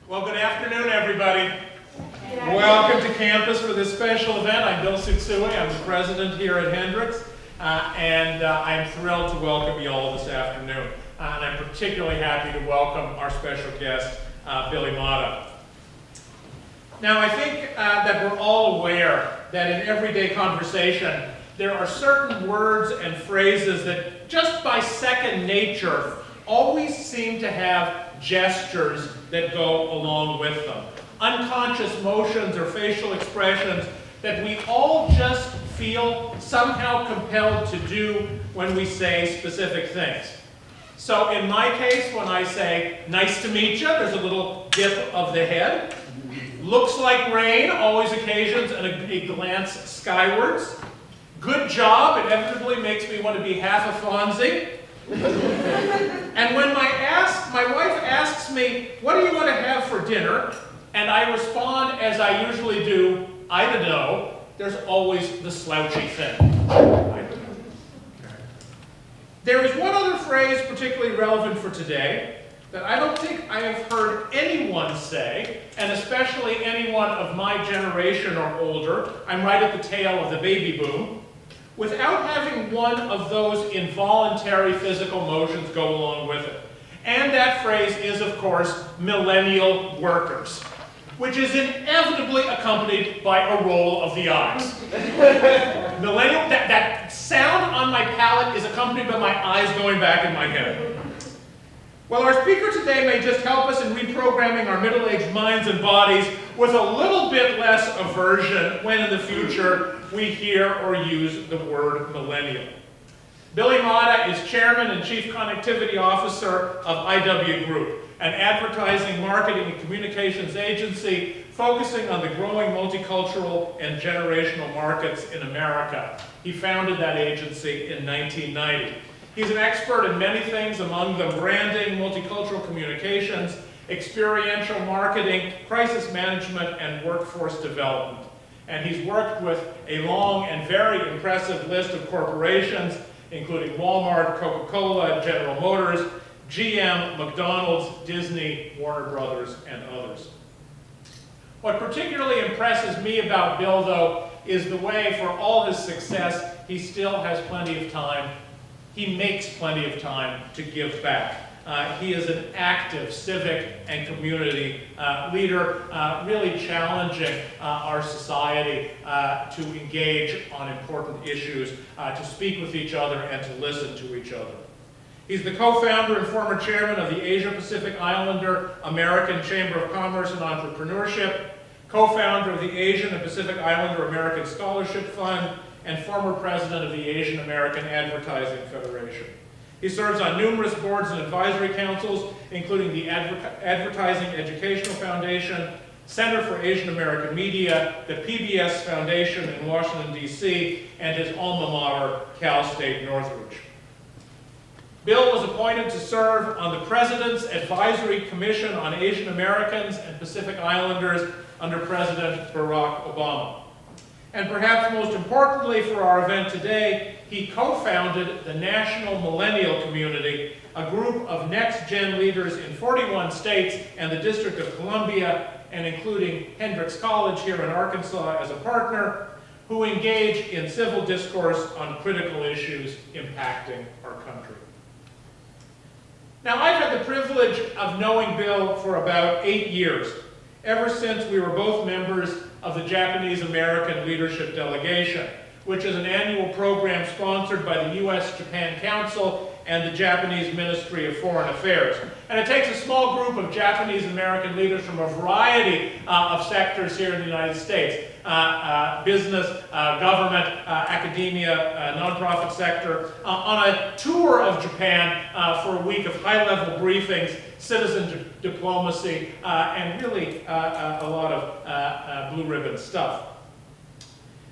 Well, good afternoon, everybody. Welcome to campus for this special event. I'm Bill Sutsui. I'm the president here at Hendrix, and I'm thrilled to welcome you all this afternoon. And I'm particularly happy to welcome our special guest, Bill Imada. Now, I think that we're all aware that in everyday conversation, there are certain words and phrases that just by second nature always seem to have gestures that go along with them. Unconscious motions or facial expressions that we all just feel somehow compelled to do when we say specific things. So in my case, when I say, nice to meet you, there's a little dip of the head. Looks like rain, always occasions a glance skywards. Good job, inevitably makes me want to be half a Fonzie. And when my wife asks me, what do you want to have for dinner? And I respond as I usually do, I don't know, there's always the slouchy thing. I don't know. There is one other phrase particularly relevant for today that I don't think I have heard anyone say, and especially anyone of my generation or older, I'm right at the tail of the baby boom, without having one of those involuntary physical motions go along with it. And that phrase is, of course, millennial workers, which is inevitably accompanied by a roll of the eyes. Millennial, that sound on my palate is accompanied by my eyes going back in my head. Well, our speaker today may just help us in reprogramming our middle-aged minds and bodies with a little bit less aversion when in the future we hear or use the word millennial. Bill Imada is Chairman and Chief Connectivity Officer of IW Group, an advertising, marketing, and communications agency focusing on the growing multicultural and generational markets in America. He founded that agency in 1990. He's an expert in many things, among them branding, multicultural communications, experiential marketing, crisis management, and workforce development. And he's worked with a long and very impressive list of corporations, including Walmart, Coca-Cola, General Motors, GM, McDonald's, Disney, Warner Brothers, and others. What particularly impresses me about Bill, though, is the way, for all his success, he still has plenty of time. He makes plenty of time to give back. He is an active civic and community leader, really challenging our society to engage on important issues, to speak with each other, and to listen to each other. He's the co-founder and former chairman of the Asia Pacific Islander American Chamber of Commerce and Entrepreneurship, co-founder of the Asian and Pacific Islander American Scholarship Fund, and former president of the Asian American Advertising Federation. He serves on numerous boards and advisory councils, including the Advertising Educational Foundation, Center for Asian American Media, the PBS Foundation in Washington, D.C., and his alma mater, Cal State Northridge. Bill was appointed to serve on the President's Advisory Commission on Asian Americans and Pacific Islanders under President Barack Obama. And perhaps most importantly for our event today, he co-founded the National Millennial Community, a group of next-gen leaders in 41 states and the District of Columbia, and including Hendrix College here in Arkansas as a partner, who engage in civil discourse on critical issues impacting our country. Now, I've had the privilege of knowing Bill for about 8 years, ever since we were both members of the Japanese American Leadership Delegation, which is an annual program sponsored by the U.S.-Japan Council and the Japanese Ministry of Foreign Affairs. And it takes a small group of Japanese American leaders from a variety of sectors here in the United States, business, government, academia, nonprofit sector, on a tour of Japan for a week of high-level briefings, citizen diplomacy, and really a lot of blue ribbon stuff.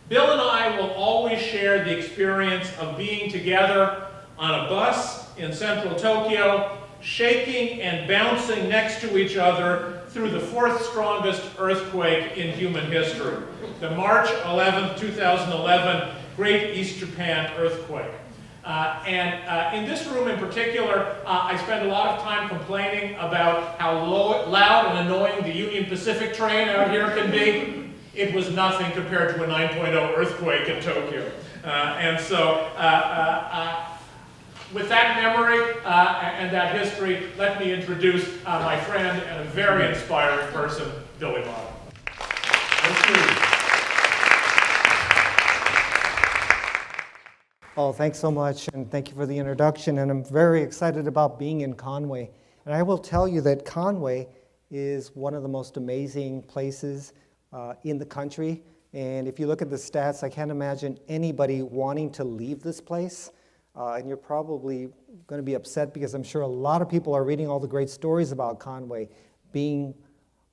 Bill and I will always share the experience of being together on a bus in central Tokyo, shaking and bouncing next to each other through the fourth strongest earthquake in human history, the March 11, 2011 Great East Japan earthquake. And in this room in particular, I spend a lot of time complaining about how loud and annoying the Union Pacific train out here can be. It was nothing compared to a 9.0 earthquake in Tokyo. And so, with that memory and that history, let me introduce my friend and a very inspiring person, Bill Imada. Thank you. Oh, thanks so much, and thank you for the introduction. And I'm very excited about being in Conway. And I will tell you that Conway is one of the most amazing places in the country. And if you look at the stats, I can't imagine anybody wanting to leave this place. And you're probably going to be upset because I'm sure a lot of people are reading all the great stories about Conway being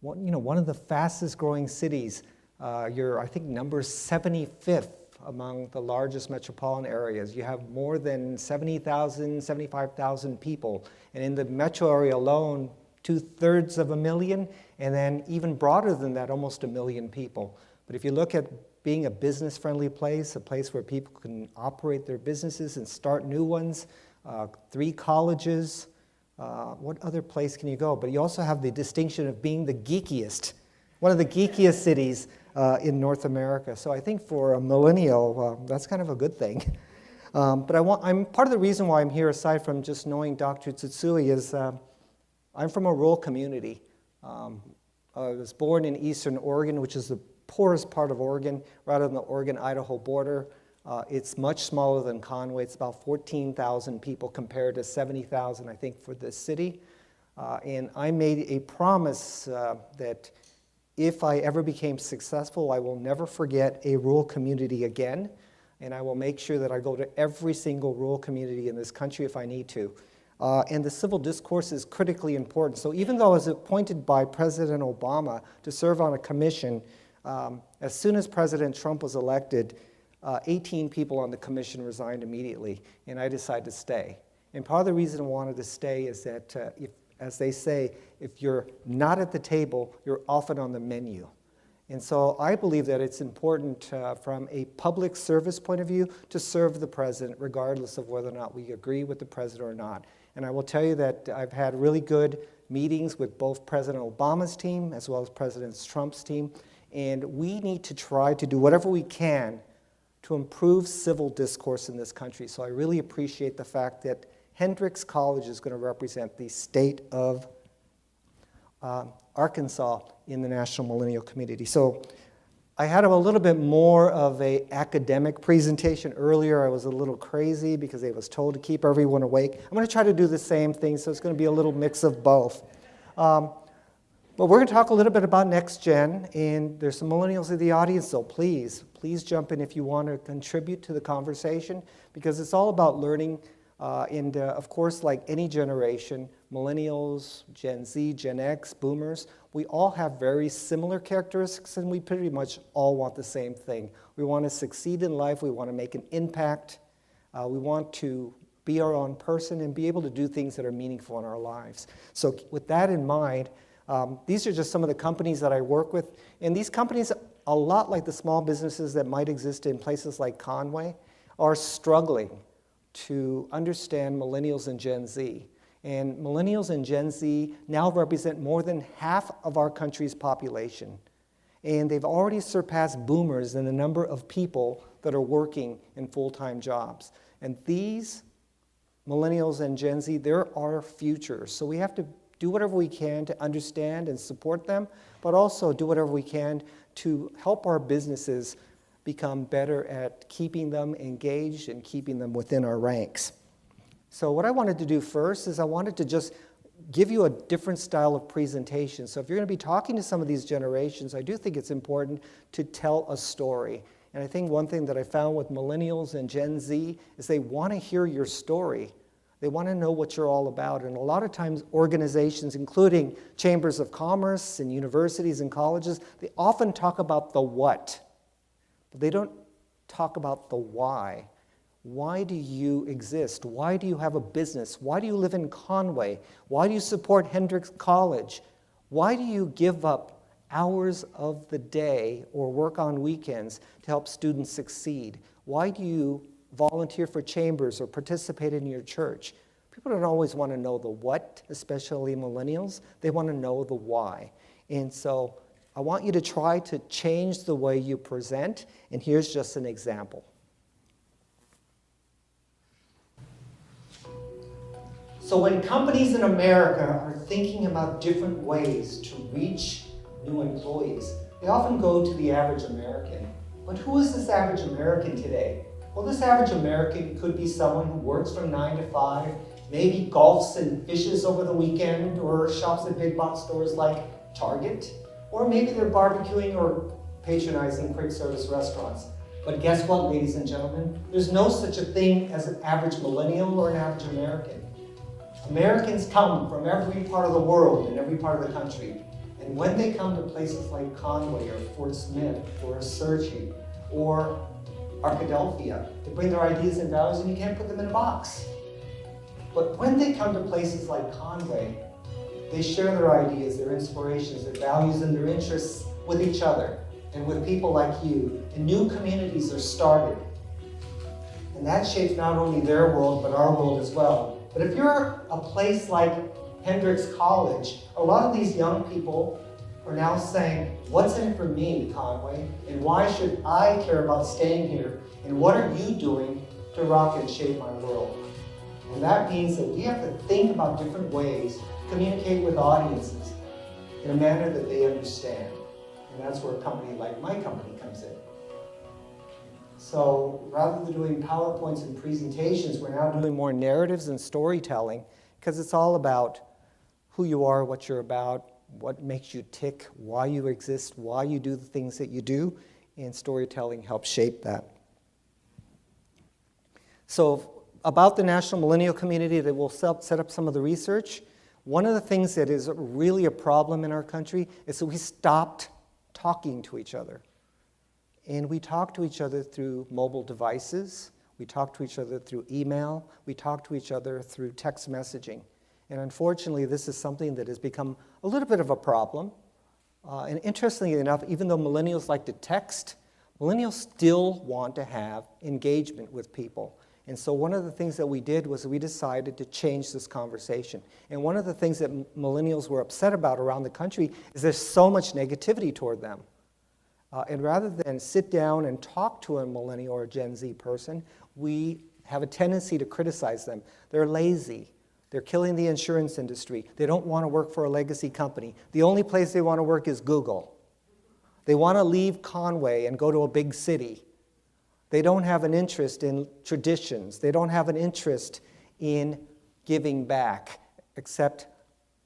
one of the fastest growing cities. You're, I think, number 75th among the largest metropolitan areas. You have more than 70,000, 75,000 people. And in the metro area alone, 2/3 of a million, and then even broader than that, almost 1 million people. But if you look at being a business-friendly place, a place where people can operate their businesses and start new ones, 3 colleges, what other place can you go? But you also have the distinction of being the geekiest, one of the geekiest cities in North America. So I think for a millennial, that's kind of a good thing. But I'm part of the reason why I'm here, aside from just knowing Dr. Tsutsui, is I'm from a rural community. I was born in eastern Oregon, which is the poorest part of Oregon, right on the Oregon-Idaho border. It's much smaller than Conway. It's about 14,000 people compared to 70,000, I think, for this city. And I made a promise that if I ever became successful, I will never forget a rural community again, and I will make sure that I go to every single rural community in this country if I need to. And the civil discourse is critically important. So even though I was appointed by President Obama to serve on a commission, as soon as President Trump was elected, 18 people on the commission resigned immediately, and I decided to stay. And part of the reason I wanted to stay is that as they say, if you're not at the table, you're often on the menu. And so I believe that it's important from a public service point of view to serve the president, regardless of whether or not we agree with the president or not. And I will tell you that I've had really good meetings with both President Obama's team as well as President Trump's team. And we need to try to do whatever we can to improve civil discourse in this country. So I really appreciate the fact that Hendrix College is going to represent the state of Arkansas in the National Millennial Community. So I had a little bit more of an academic presentation earlier. I was a little crazy because I was told to keep everyone awake. I'm going to try to do the same thing, so it's going to be a little mix of both. But we're going to talk a little bit about Next Gen, and there's some millennials in the audience, so please jump in if you want to contribute to the conversation, because it's all about learning. And of course, like any generation, millennials, Gen Z, Gen X, boomers, we all have very similar characteristics, and we pretty much all want the same thing. We want to succeed in life. We want to make an impact. We want to be our own person and be able to do things that are meaningful in our lives. So with that in mind, these are just some of the companies that I work with. And these companies, a lot like the small businesses that might exist in places like Conway, are struggling to understand millennials and Gen Z. And millennials and Gen Z now represent more than half of our country's population. And they've already surpassed boomers in the number of people that are working in full-time jobs. And these millennials and Gen Z, they're our future. So we have to do whatever we can to understand and support them, but also do whatever we can to help our businesses become better at keeping them engaged and keeping them within our ranks. So what I wanted to do first is I wanted to just give you a different style of presentation. So if you're going to be talking to some of these generations, I do think it's important to tell a story. And I think one thing that I found with millennials and Gen Z is they want to hear your story. They want to know what you're all about. And a lot of times organizations, including chambers of commerce and universities and colleges, they often talk about the what, but they don't talk about the why. Why do you exist? Why do you have a business? Why do you live in Conway? Why do you support Hendrix College? Why do you give up hours of the day or work on weekends to help students succeed? Why do you volunteer for chambers or participate in your church. People don't always want to know the what, especially millennials. They want to know the why. And so I want you to try to change the way you present, and here's just an example. So when companies in America are thinking about different ways to reach new employees, they often go to the average American. But who is this average American today? Well, this average American could be someone who works from 9 to 5, maybe golfs and fishes over the weekend, or shops at big box stores like Target, or maybe they're barbecuing or patronizing quick service restaurants. But guess what, ladies and gentlemen? There's no such a thing as an average millennial or an average American. Americans come from every part of the world and every part of the country. And when they come to places like Conway or Fort Smith or Searcy or Arkadelphia, they bring their ideas and values, and you can't put them in a box. But when they come to places like Conway, they share their ideas, their inspirations, their values, and their interests with each other and with people like you. And new communities are started. And that shapes not only their world, but our world as well. But if you're a place like Hendrix College, a lot of these young people are now saying, what's in it for me, Conway? And why should I care about staying here? And what are you doing to rock and shape my world? And that means that we have to think about different ways to communicate with audiences in a manner that they understand. And that's where a company like my company comes in. So rather than doing PowerPoints and presentations, we're now doing more narratives and storytelling, because it's all about who you are, what you're about, what makes you tick, why you exist, why you do the things that you do, and storytelling helps shape that. So about the National Millennial Community, that will set up some of the research. One of the things that is really a problem in our country is that we stopped talking to each other. And we talk to each other through mobile devices, we talk to each other through email, we talk to each other through text messaging. And unfortunately, this is something that has become a little bit of a problem. And interestingly enough, even though millennials like to text, millennials still want to have engagement with people. And so one of the things that we did was we decided to change this conversation. And one of the things that millennials were upset about around the country is there's so much negativity toward them. And rather than sit down and talk to a millennial or a Gen Z person, we have a tendency to criticize them. They're lazy. They're killing the insurance industry. They don't want to work for a legacy company. The only place they want to work is Google. They want to leave Conway and go to a big city. They don't have an interest in traditions. They don't have an interest in giving back, except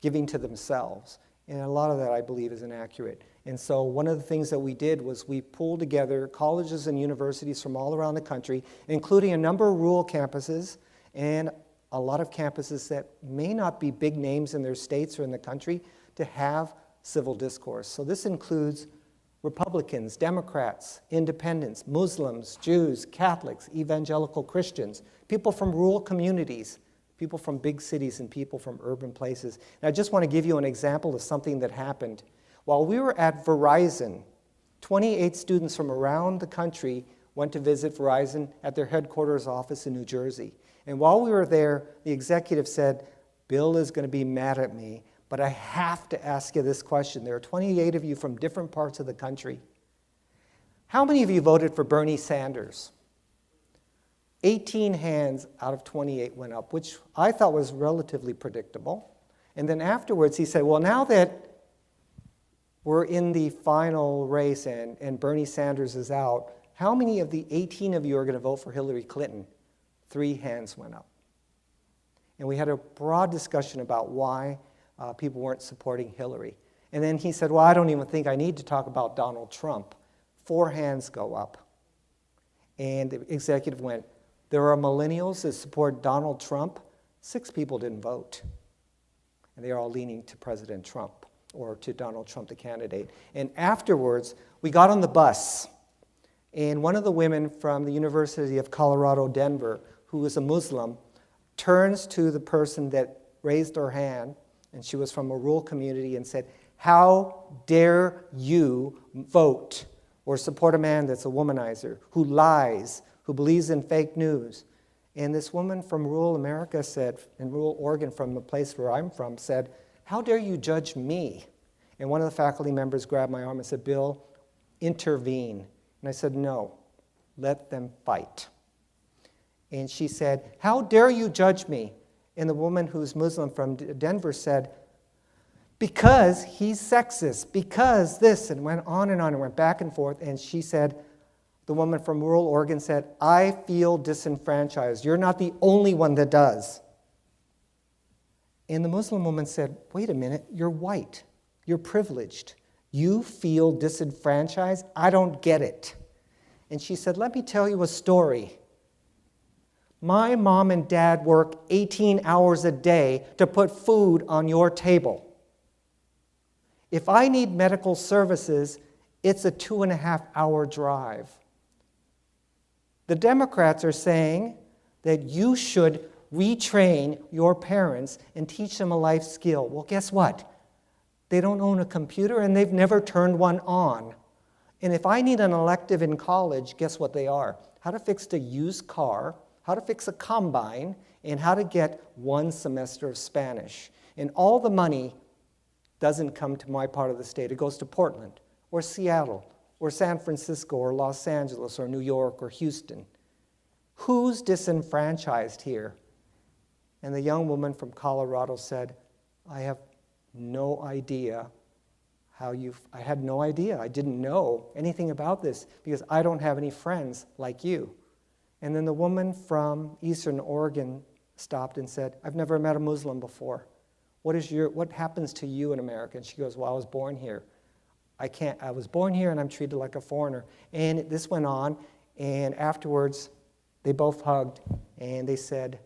giving to themselves. And a lot of that, I believe, is inaccurate. And so one of the things that we did was we pulled together colleges and universities from all around the country, including a number of rural campuses and a lot of campuses that may not be big names in their states or in the country, to have civil discourse. So this includes Republicans, Democrats, independents, Muslims, Jews, Catholics, evangelical Christians, people from rural communities, people from big cities, and people from urban places. And I just want to give you an example of something that happened. While we were at Verizon, 28 students from around the country went to visit Verizon at their headquarters office in New Jersey. And while we were there, the executive said, Bill is going to be mad at me, but I have to ask you this question. There are 28 of you from different parts of the country. How many of you voted for Bernie Sanders? 18 hands out of 28 went up, which I thought was relatively predictable. And then afterwards he said, well, now that we're in the final race and Bernie Sanders is out, how many of the 18 of you are going to vote for Hillary Clinton? 3 hands went up. And we had a broad discussion about why people weren't supporting Hillary. And then he said, well, I don't even think I need to talk about Donald Trump. 4 hands go up. And the executive went, there are millennials that support Donald Trump. 6 people didn't vote. And they are all leaning to President Trump, or to Donald Trump, the candidate. And afterwards, we got on the bus. And one of the women from the University of Colorado, Denver, who was a Muslim, turns to the person that raised her hand, and she was from a rural community, and said, how dare you vote or support a man that's a womanizer, who lies, who believes in fake news. And this woman from rural America said, in rural Oregon, from the place where I'm from, said, "How dare you judge me?" And one of the faculty members grabbed my arm and said, "Bill, intervene." And I said, "No, let them fight." And she said, "How dare you judge me?" And the woman who's Muslim from Denver said, "Because he's sexist, because this," and went on and went back and forth. And she said, the woman from rural Oregon said, "I feel disenfranchised. You're not the only one that does." And the Muslim woman said, "Wait a minute, you're white. You're privileged. You feel disenfranchised? I don't get it." And she said, "Let me tell you a story. My mom and dad work 18 hours a day to put food on your table. If I need medical services, it's a 2.5-hour drive. The Democrats are saying that you should retrain your parents and teach them a life skill. Well, guess what? They don't own a computer and they've never turned one on. And if I need an elective in college, guess what they are? How to fix a used car, how to fix a combine, and how to get 1 semester of Spanish. And all the money doesn't come to my part of the state. It goes to Portland or Seattle or San Francisco or Los Angeles or New York or Houston. Who's disenfranchised here? And the young woman from Colorado said, "I have no idea I had no idea. I didn't know anything about this because I don't have any friends like you." And then the woman from Eastern Oregon stopped and said, "I've never met a Muslim before. What happens to you in America?" And she goes, "Well, I was born here. I was born here and I'm treated like a foreigner." And this went on, and afterwards they both hugged and they said,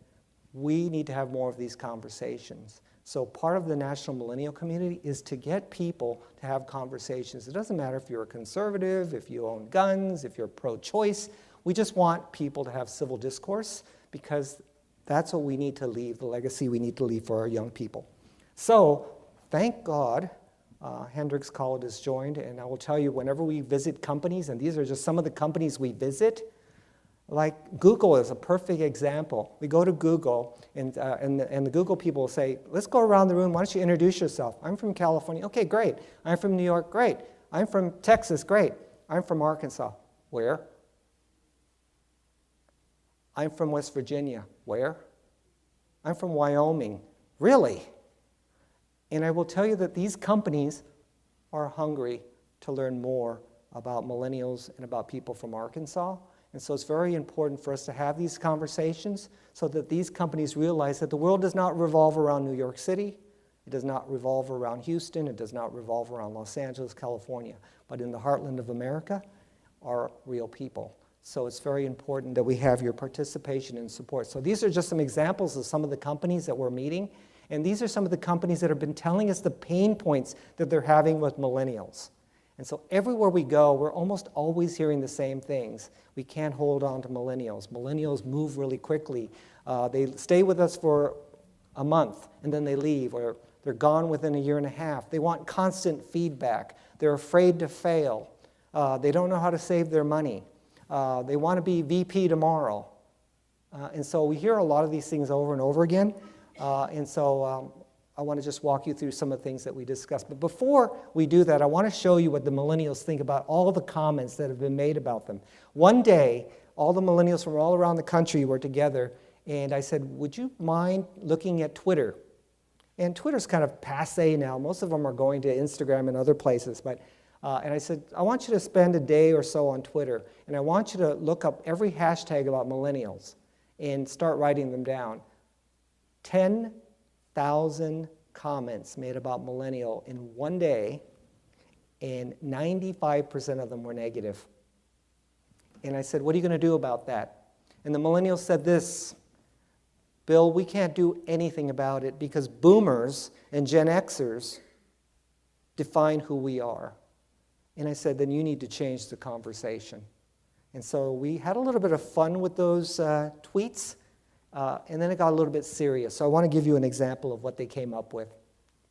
"We need to have more of these conversations." So part of the National Millennial Community is to get people to have conversations. It doesn't matter if you're a conservative, if you own guns, if you're pro-choice. We just want people to have civil discourse because that's what we need to leave, the legacy we need to leave for our young people. So thank God Hendrix College has joined, and I will tell you, whenever we visit companies, and these are just some of the companies we visit, like Google is a perfect example. We go to Google, and the Google people will say, "Let's go around the room. Why don't you introduce yourself?" "I'm from California." "Okay, great." "I'm from New York." "Great." "I'm from Texas." "Great." "I'm from Arkansas." "Where?" "I'm from West Virginia." "Where?" "I'm from Wyoming." "Really?" And I will tell you that these companies are hungry to learn more about millennials and about people from Arkansas. And so it's very important for us to have these conversations so that these companies realize that the world does not revolve around New York City. It does not revolve around Houston. It does not revolve around Los Angeles, California. But in the heartland of America are real people. So it's very important that we have your participation and support. So these are just some examples of some of the companies that we're meeting. And these are some of the companies that have been telling us the pain points that they're having with millennials. And so everywhere we go, we're almost always hearing the same things. We can't hold on to millennials. Millennials move really quickly. They stay with us for a month, and then they leave, or they're gone within a year and a half. They want constant feedback. They're afraid to fail. They don't know how to save their money. They want to be VP tomorrow. And so we hear a lot of these things over and over again. And so I want to just walk you through some of the things that we discussed. But before we do that, I want to show you what the millennials think about all the comments that have been made about them. One day, all the millennials from all around the country were together, and I said, "Would you mind looking at Twitter?" And Twitter's kind of passé now. Most of them are going to Instagram and other places. But and I said, "I want you to spend a day or so on Twitter, and I want you to look up every hashtag about millennials and start writing them down." 10,000 comments made about millennial in one day, and 95% of them were negative. And I said, "What are you going to do about that?" And the millennials said this, "Bill, we can't do anything about it because boomers and Gen Xers define who we are." And I said, "Then you need to change the conversation." And so we had a little bit of fun with those tweets. And then it got a little bit serious. So I want to give you an example of what they came up with,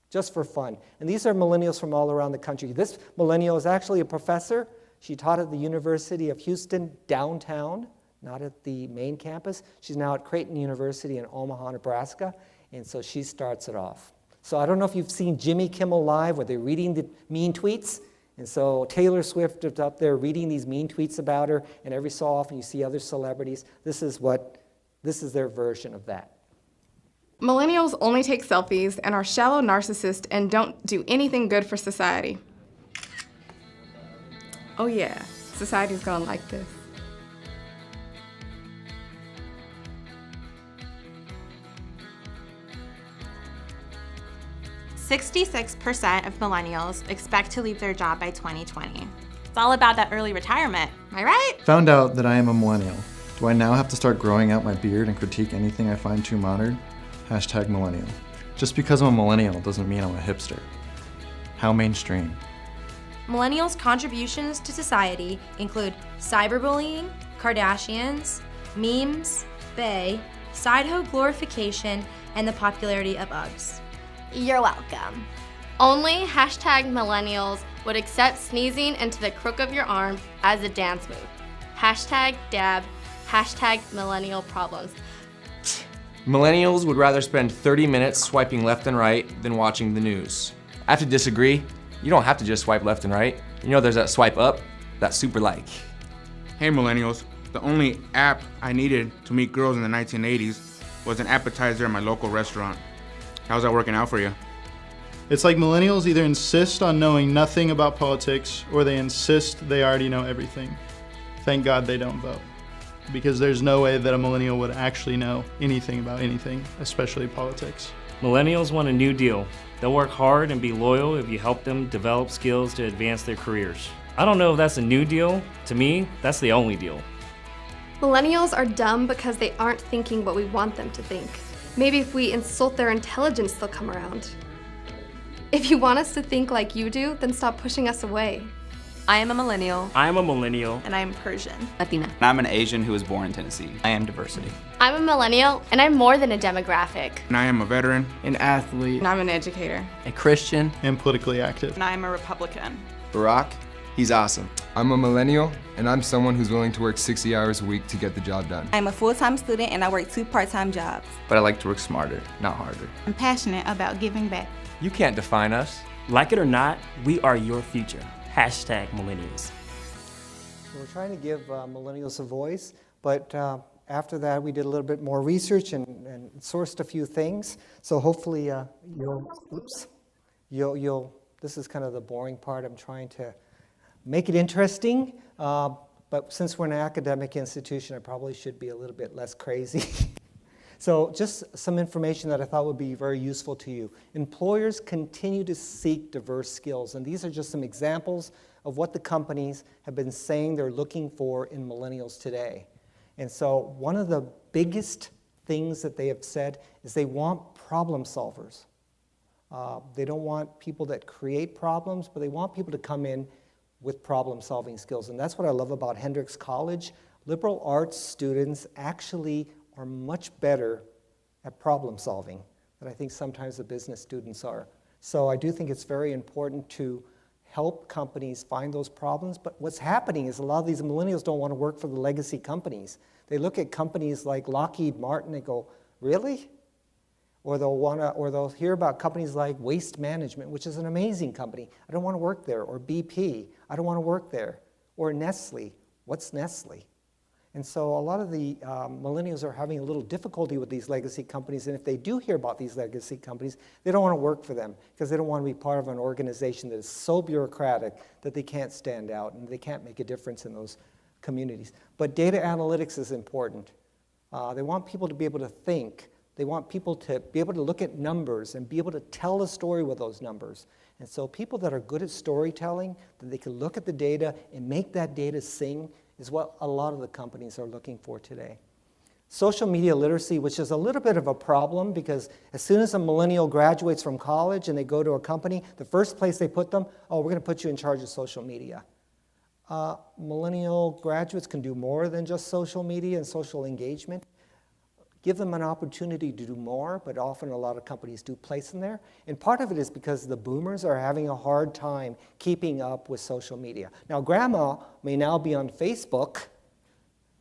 just for fun. And these are millennials from all around the country. This millennial is actually a professor. She taught at the University of Houston downtown not at the main campus. She's now at Creighton University in Omaha, Nebraska, and so she starts it off. So I don't know if you've seen Jimmy Kimmel Live where they're reading the mean tweets, and so Taylor Swift is up there reading these mean tweets about her, and every so often you see other celebrities. This is their version of that. Millennials only take selfies and are shallow narcissists and don't do anything good for society. Oh yeah, society's gonna like this. 66% of millennials expect to leave their job by 2020. It's all about that early retirement, am I right? Found out that I am a millennial. Do I now have to start growing out my beard and critique anything I find too modern? Hashtag millennial. Just because I'm a millennial doesn't mean I'm a hipster. How mainstream? Millennials' contributions to society include cyberbullying, Kardashians, memes, bae, side-hoe glorification, and the popularity of Uggs. You're welcome. Only #millennials would accept sneezing into the crook of your arm as a dance move. #dab, #millennial problems. Millennials would rather spend 30 minutes swiping left and right than watching the news. I have to disagree. You don't have to just swipe left and right. You know there's that swipe up, that super like. Hey millennials, the only app I needed to meet girls in the 1980s was an appetizer at my local restaurant. How's that working out for you? It's like millennials either insist on knowing nothing about politics or they insist they already know everything. Thank God they don't vote. Because there's no way that a millennial would actually know anything about anything, especially politics. Millennials want a new deal. They'll work hard and be loyal if you help them develop skills to advance their careers. I don't know if that's a new deal. To me, that's the only deal. Millennials are dumb because they aren't thinking what we want them to think. Maybe if we insult their intelligence, they'll come around. If you want us to think like you do, then stop pushing us away. I am a millennial. I am a millennial. And I am Persian. Latina. And I'm an Asian who was born in Tennessee. I am diversity. I'm a millennial, and I'm more than a demographic. And I am a veteran. An athlete. And I'm an educator. A Christian. And politically active. And I am a Republican. Barack, he's awesome. I'm a millennial, and I'm someone who's willing to work 60 hours a week to get the job done. I'm a full-time student, and I work 2 part-time jobs. But I like to work smarter, not harder. I'm passionate about giving back. You can't define us. Like it or not, we are your future. #millennials. We're trying to give millennials a voice, but after that we did a little bit more research and sourced a few things. So hopefully this is kind of the boring part. I'm trying to make it interesting, but since we're an academic institution, I probably should be a little bit less crazy. So just some information that I thought would be very useful to you. Employers continue to seek diverse skills, and these are just some examples of what the companies have been saying they're looking for in millennials today. And so one of the biggest things that they have said is they want problem solvers. They don't want people that create problems, but they want people to come in with problem-solving skills. And that's what I love about Hendrix College. Liberal arts students actually are much better at problem solving than I think sometimes the business students are. So I do think it's very important to help companies find those problems, but what's happening is a lot of these millennials don't want to work for the legacy companies. They look at companies like Lockheed Martin and go, really? Or they'll hear about companies like Waste Management, which is an amazing company. I don't want to work there. Or BP, I don't want to work there. Or Nestle, what's Nestle? And so a lot of the millennials are having a little difficulty with these legacy companies, and if they do hear about these legacy companies, they don't want to work for them because they don't want to be part of an organization that is so bureaucratic that they can't stand out and they can't make a difference in those communities. But data analytics is important. They want people to be able to think. They want people to be able to look at numbers and be able to tell a story with those numbers. And so people that are good at storytelling, that they can look at the data and make that data sing, is what a lot of the companies are looking for today. Social media literacy, which is a little bit of a problem because as soon as a millennial graduates from college and they go to a company, the first place they put them, oh, we're going to put you in charge of social media. Millennial graduates can do more than just social media and social engagement. Give them an opportunity to do more, but often a lot of companies do place them there. And part of it is because the boomers are having a hard time keeping up with social media. Now, grandma may now be on Facebook,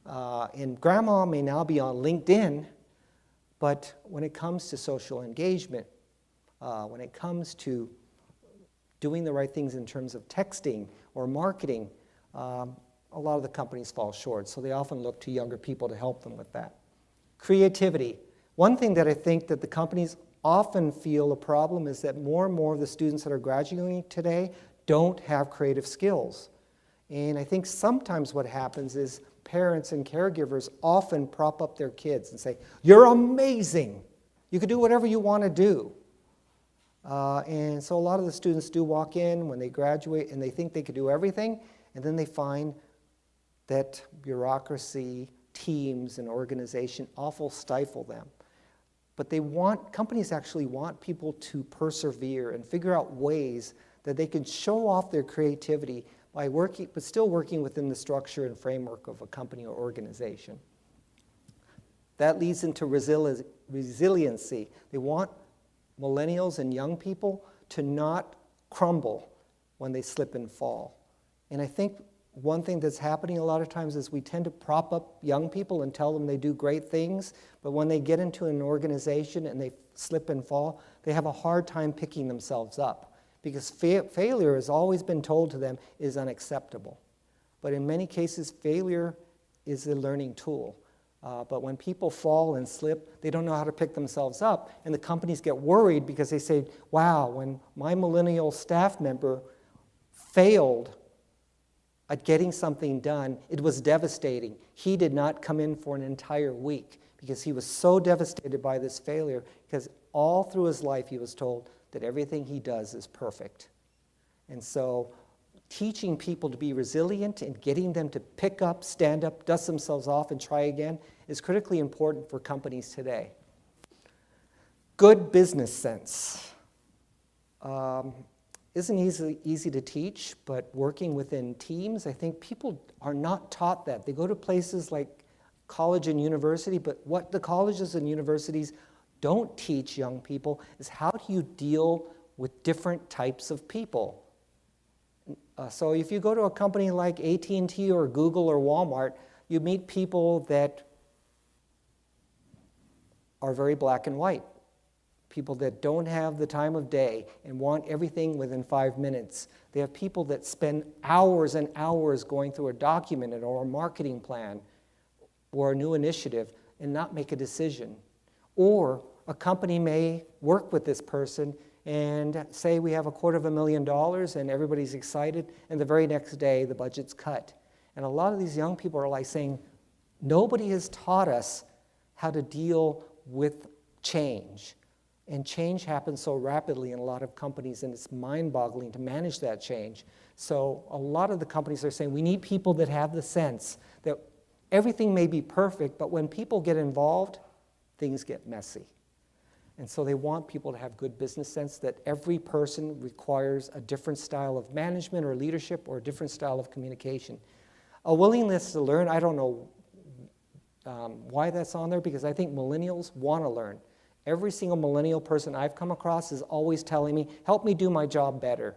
And grandma may now be on LinkedIn, but when it comes to social engagement, when it comes to doing the right things in terms of texting or marketing, a lot of the companies fall short. So they often look to younger people to help them with that. Creativity. One thing that I think that the companies often feel a problem is that more and more of the students that are graduating today don't have creative skills. And I think sometimes what happens is parents and caregivers often prop up their kids and say, "You're amazing. You can do whatever you want to do." And so a lot of the students do walk in when they graduate and they think they could do everything, and then they find that bureaucracy, teams, and organization awful stifle them. But companies actually want people to persevere and figure out ways that they can show off their creativity by working, but still working within the structure and framework of a company or organization. That leads into resiliency. They want millennials and young people to not crumble when they slip and fall. And I think one thing that's happening a lot of times is we tend to prop up young people and tell them they do great things, but when they get into an organization and they slip and fall, they have a hard time picking themselves up because failure has always been told to them is unacceptable. But in many cases, failure is a learning tool. But when people fall and slip, they don't know how to pick themselves up, and the companies get worried because they say, wow, when my millennial staff member failed at getting something done, it was devastating. He did not come in for an entire week because he was so devastated by this failure because all through his life he was told that everything he does is perfect. And so teaching people to be resilient and getting them to pick up, stand up, dust themselves off, and try again is critically important for companies today. Good business sense. Isn't easy to teach, but working within teams, I think people are not taught that. They go to places like college and university, but what the colleges and universities don't teach young people is how do you deal with different types of people. So if you go to a company like AT&T or Google or Walmart, you meet people that are very black and white. People that don't have the time of day and want everything within 5 minutes. They have people that spend hours and hours going through a document or a marketing plan or a new initiative and not make a decision. Or a company may work with this person and say we have $250,000 and everybody's excited, and the very next day the budget's cut. And a lot of these young people are like saying, nobody has taught us how to deal with change. And change happens so rapidly in a lot of companies, and it's mind-boggling to manage that change. So a lot of the companies are saying we need people that have the sense that everything may be perfect, but when people get involved, things get messy. And so they want people to have good business sense, that every person requires a different style of management or leadership or a different style of communication. A willingness to learn, I don't know why that's on there, because I think millennials want to learn. Every single millennial person I've come across is always telling me, help me do my job better.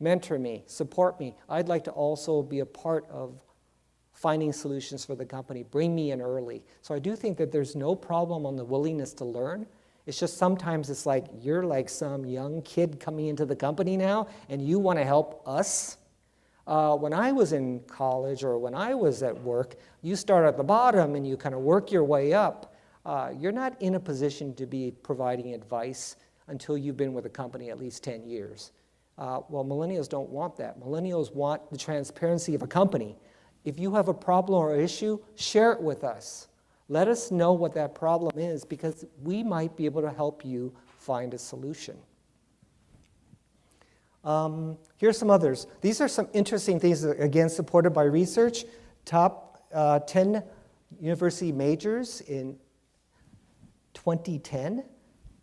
Mentor me, support me. I'd like to also be a part of finding solutions for the company. Bring me in early. So I do think that there's no problem on the willingness to learn. It's just sometimes it's like you're like some young kid coming into the company now and you want to help us. When I was in college or when I was at work, you start at the bottom and you kind of work your way up. You're not in a position to be providing advice until you've been with a company at least 10 years. Well, millennials don't want that. Millennials want the transparency of a company. If you have a problem or issue, share it with us. Let us know what that problem is, because we might be able to help you find a solution. Here's some others. These are some interesting things, again, supported by research. Top 10 university majors in 2010.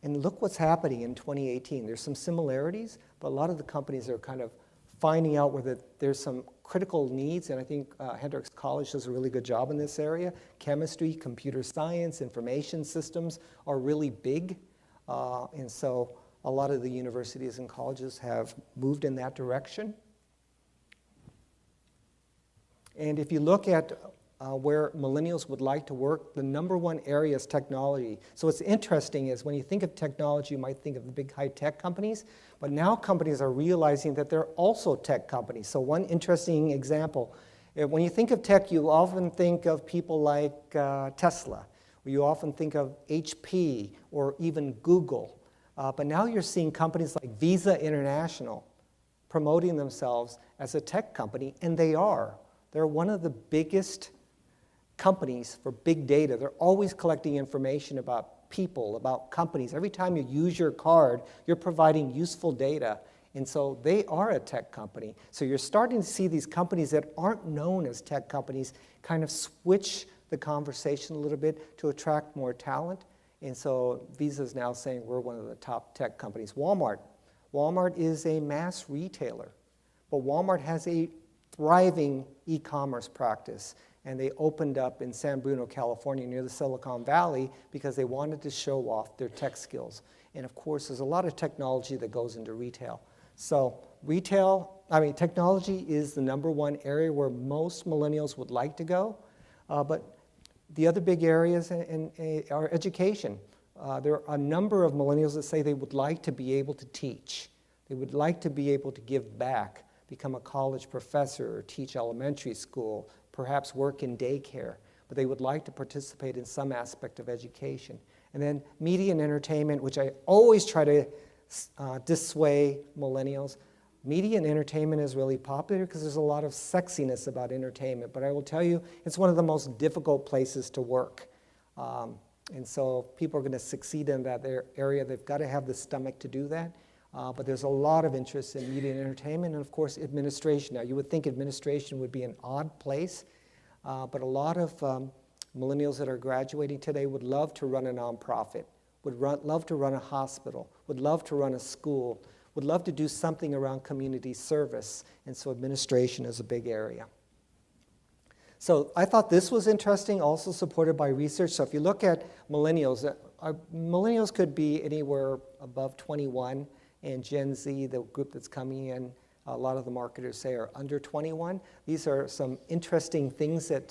And look what's happening in 2018. There's some similarities, but a lot of the companies are kind of finding out whether there's some critical needs, and I think Hendrix College does a really good job in this area. Chemistry, computer science, information systems are really big, and so a lot of the universities and colleges have moved in that direction. And if you look at where millennials would like to work, the number one area is technology. So what's interesting is when you think of technology, you might think of the big high-tech companies, but now companies are realizing that they're also tech companies. So one interesting example, when you think of tech, you often think of people like Tesla, or you often think of HP, or even Google. But now you're seeing companies like Visa International promoting themselves as a tech company, and they are. They're one of the biggest companies for big data. They're always collecting information about people, about companies. Every time you use your card, you're providing useful data. And so they are a tech company. So you're starting to see these companies that aren't known as tech companies kind of switch the conversation a little bit to attract more talent. And so Visa is now saying we're one of the top tech companies. Walmart is a mass retailer, but Walmart has a thriving e-commerce practice. And they opened up in San Bruno, California, near the Silicon Valley, because they wanted to show off their tech skills. And of course, there's a lot of technology that goes into retail. So technology is the number one area where most millennials would like to go. But the other big areas are education. There are a number of millennials that say they would like to be able to teach. They would like to be able to give back, become a college professor, or teach elementary school, perhaps work in daycare, but they would like to participate in some aspect of education. And then media and entertainment, which I always try to dissuade millennials. Media and entertainment is really popular because there's a lot of sexiness about entertainment, but I will tell you, it's one of the most difficult places to work. And so if people are going to succeed in that area, they've got to have the stomach to do that. But there's a lot of interest in media and entertainment, and of course administration. Now you would think administration would be an odd place, but a lot of millennials that are graduating today would love to run a nonprofit, would love to run a hospital, would love to run a school, would love to do something around community service, and so administration is a big area. So I thought this was interesting, also supported by research. So if you look at millennials, millennials could be anywhere above 21, and Gen Z, the group that's coming in, a lot of the marketers say are under 21. These are some interesting things that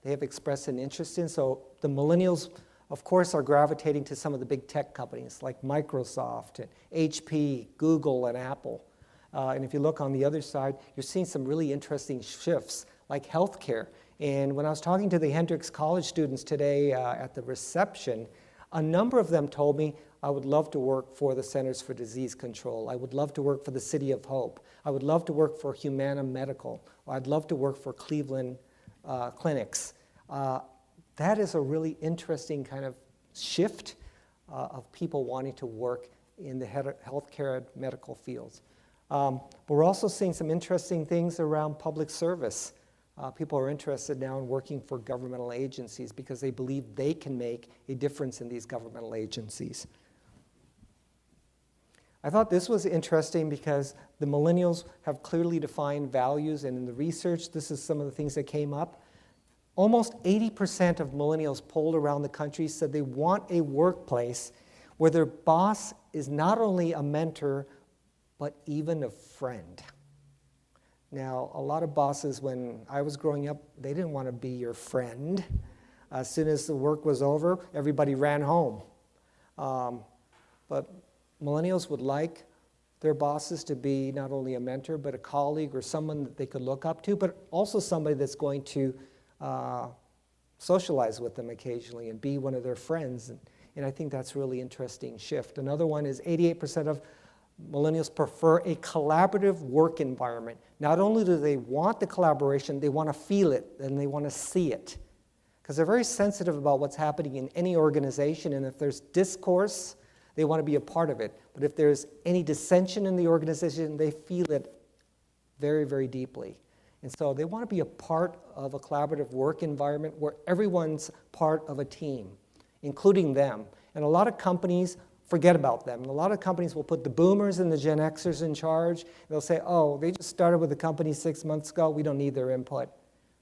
they have expressed an interest in. So the millennials, of course, are gravitating to some of the big tech companies like Microsoft, and HP, Google, and Apple. And if you look on the other side, you're seeing some really interesting shifts, like healthcare. And when I was talking to the Hendrix College students today at the reception, a number of them told me, I would love to work for the Centers for Disease Control. I would love to work for the City of Hope. I would love to work for Humana Medical. Or I'd love to work for Cleveland Clinics. That is a really interesting kind of shift of people wanting to work in the healthcare medical fields. But we're also seeing some interesting things around public service. People are interested now in working for governmental agencies because they believe they can make a difference in these governmental agencies. I thought this was interesting because the millennials have clearly defined values, and in the research, this is some of the things that came up. Almost 80% of millennials polled around the country said they want a workplace where their boss is not only a mentor, but even a friend. Now, a lot of bosses, when I was growing up, they didn't want to be your friend. As soon as the work was over, everybody ran home. But millennials would like their bosses to be not only a mentor, but a colleague or someone that they could look up to, but also somebody that's going to socialize with them occasionally and be one of their friends. And I think that's a really interesting shift. Another one is 88% of millennials prefer a collaborative work environment. Not only do they want the collaboration, they want to feel it and they want to see it. Because they're very sensitive about what's happening in any organization, and if there's discourse, they want to be a part of it. But if there's any dissension in the organization, they feel it very, very deeply. And so they want to be a part of a collaborative work environment where everyone's part of a team, including them. And a lot of companies forget about them. And a lot of companies will put the boomers and the Gen Xers in charge. They'll say, oh, they just started with the company 6 months ago. We don't need their input.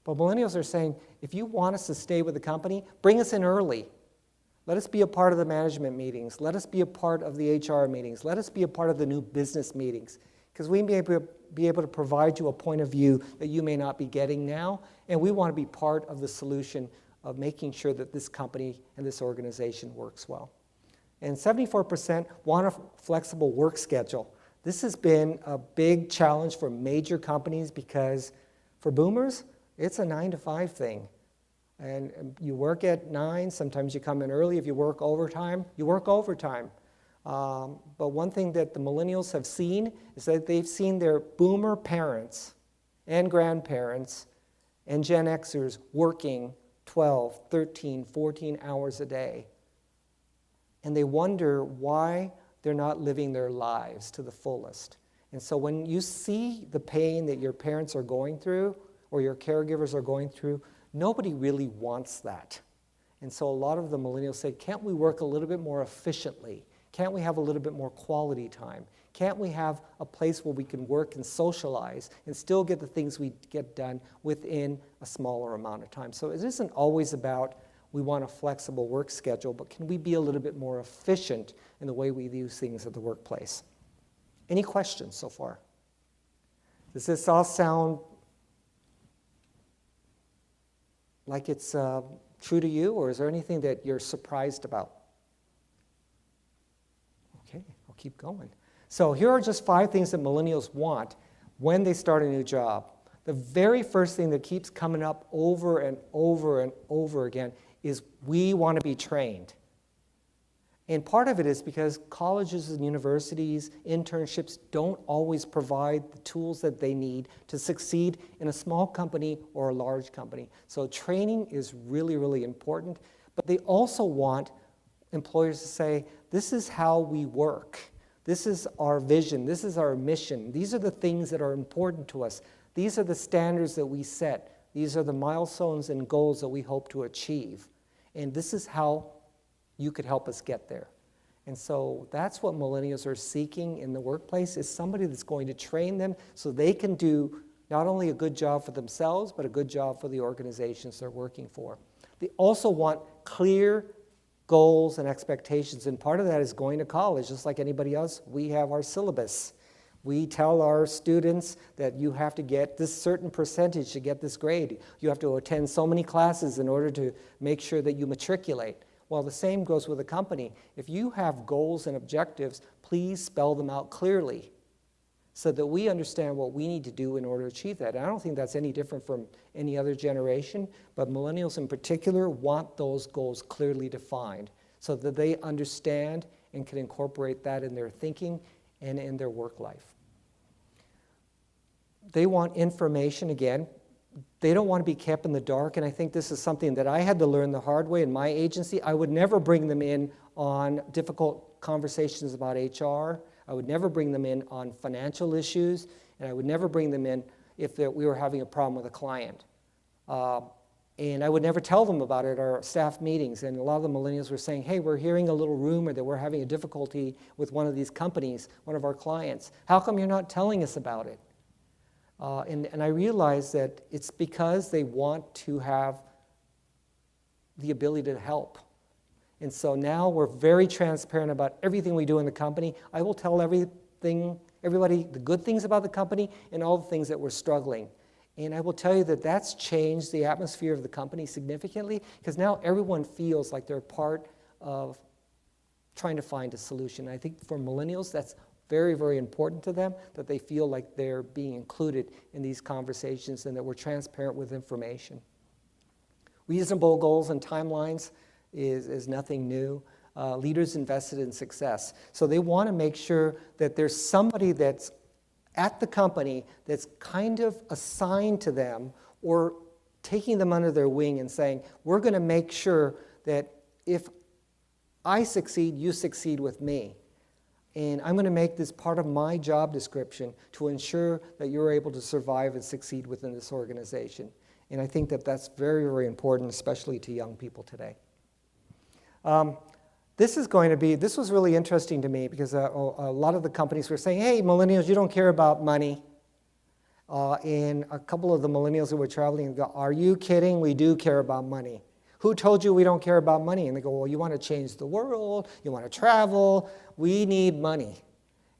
But millennials are saying, if you want us to stay with the company, bring us in early. Let us be a part of the management meetings. Let us be a part of the HR meetings. Let us be a part of the new business meetings. because we may be able to provide you a point of view that you may not be getting now, and we want to be part of the solution of making sure that this company and this organization works well. And 74% want a flexible work schedule. This has been a big challenge for major companies because for boomers, it's a 9-to-5 thing. And you work at 9, sometimes you come in early. If you work overtime, you work overtime. But one thing that the millennials have seen is that they've seen their boomer parents and grandparents and Gen Xers working 12, 13, 14 hours a day. And they wonder why they're not living their lives to the fullest. And so when you see the pain that your parents are going through or your caregivers are going through, nobody really wants that. And so a lot of the millennials say, can't we work a little bit more efficiently? Can't we have a little bit more quality time? Can't we have a place where we can work and socialize and still get the things we get done within a smaller amount of time? So it isn't always about we want a flexible work schedule, but can we be a little bit more efficient in the way we do things at the workplace? Any questions so far? Does this all sound like it's true to you, or is there anything that you're surprised about? Okay, I'll keep going. So here are just 5 things that millennials want when they start a new job. The very first thing that keeps coming up over and over and over again is we want to be trained. And part of it is because colleges and universities, internships don't always provide the tools that they need to succeed in a small company or a large company. So training is really, really important. But they also want employers to say, this is how we work. This is our vision. This is our mission. These are the things that are important to us. These are the standards that we set. These are the milestones and goals that we hope to achieve. And this is how you could help us get there. And so that's what millennials are seeking in the workplace, is somebody that's going to train them so they can do not only a good job for themselves, but a good job for the organizations they're working for. They also want clear goals and expectations, and part of that is going to college. Just like anybody else, we have our syllabus. We tell our students that you have to get this certain percentage to get this grade. You have to attend so many classes in order to make sure that you matriculate. Well, the same goes with a company. If you have goals and objectives, please spell them out clearly so that we understand what we need to do in order to achieve that. And I don't think that's any different from any other generation, but millennials in particular want those goals clearly defined so that they understand and can incorporate that in their thinking and in their work life. They want information again. They don't want to be kept in the dark, and I think this is something that I had to learn the hard way in my agency. I would never bring them in on difficult conversations about HR. I would never bring them in on financial issues, and I would never bring them in if we were having a problem with a client. And I would never tell them about it at our staff meetings, and a lot of the millennials were saying, hey, we're hearing a little rumor that we're having a difficulty with one of these companies, one of our clients. How come you're not telling us about it? And I realized that it's because they want to have the ability to help. And so now we're very transparent about everything we do in the company. I will tell everybody the good things about the company and all the things that we're struggling. And I will tell you that that's changed the atmosphere of the company significantly, because now everyone feels like they're part of trying to find a solution. I think for millennials, that's very, very important to them, that they feel like they're being included in these conversations and that we're transparent with information. Reasonable goals and timelines is nothing new. Leaders invested in success. So they want to make sure that there's somebody that's at the company that's kind of assigned to them or taking them under their wing and saying, we're going to make sure that if I succeed, you succeed with me. And I'm going to make this part of my job description to ensure that you're able to survive and succeed within this organization. And I think that that's very, very important, especially to young people today. This was really interesting to me because a lot of the companies were saying, hey, millennials, you don't care about money. And a couple of the millennials who were traveling go, are you kidding? We do care about money. Who told you we don't care about money? And they go, well, you want to change the world, you want to travel, we need money.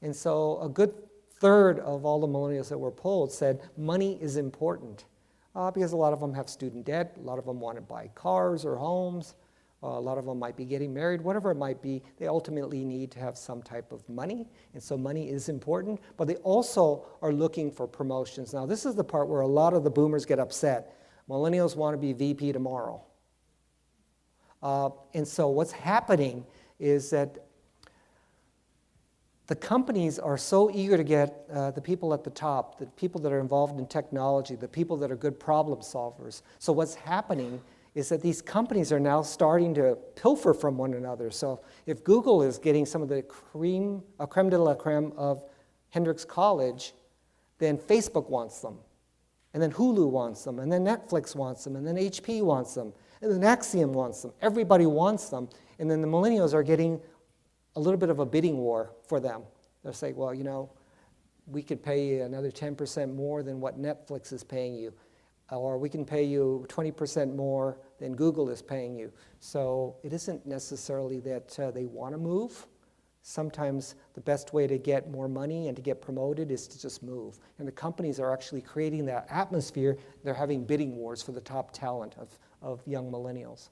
And so a good third of all the millennials that were polled said money is important because a lot of them have student debt, a lot of them want to buy cars or homes, a lot of them might be getting married, whatever it might be, they ultimately need to have some type of money, and so money is important, but they also are looking for promotions. Now, this is the part where a lot of the boomers get upset. Millennials want to be VP tomorrow. And so what's happening is that the companies are so eager to get the people at the top, the people that are involved in technology, the people that are good problem solvers. So what's happening is that these companies are now starting to pilfer from one another. So if Google is getting some of the creme de la creme of Hendrix College, then Facebook wants them. And then Hulu wants them, and then Netflix wants them, and then HP wants them, and then Axiom wants them. Everybody wants them, and then the millennials are getting a little bit of a bidding war for them. They'll say, well, you know, we could pay you another 10% more than what Netflix is paying you, or we can pay you 20% more than Google is paying you. So it isn't necessarily that they want to move. Sometimes the best way to get more money and to get promoted is to just move. And the companies are actually creating that atmosphere. They're having bidding wars for the top talent of young millennials.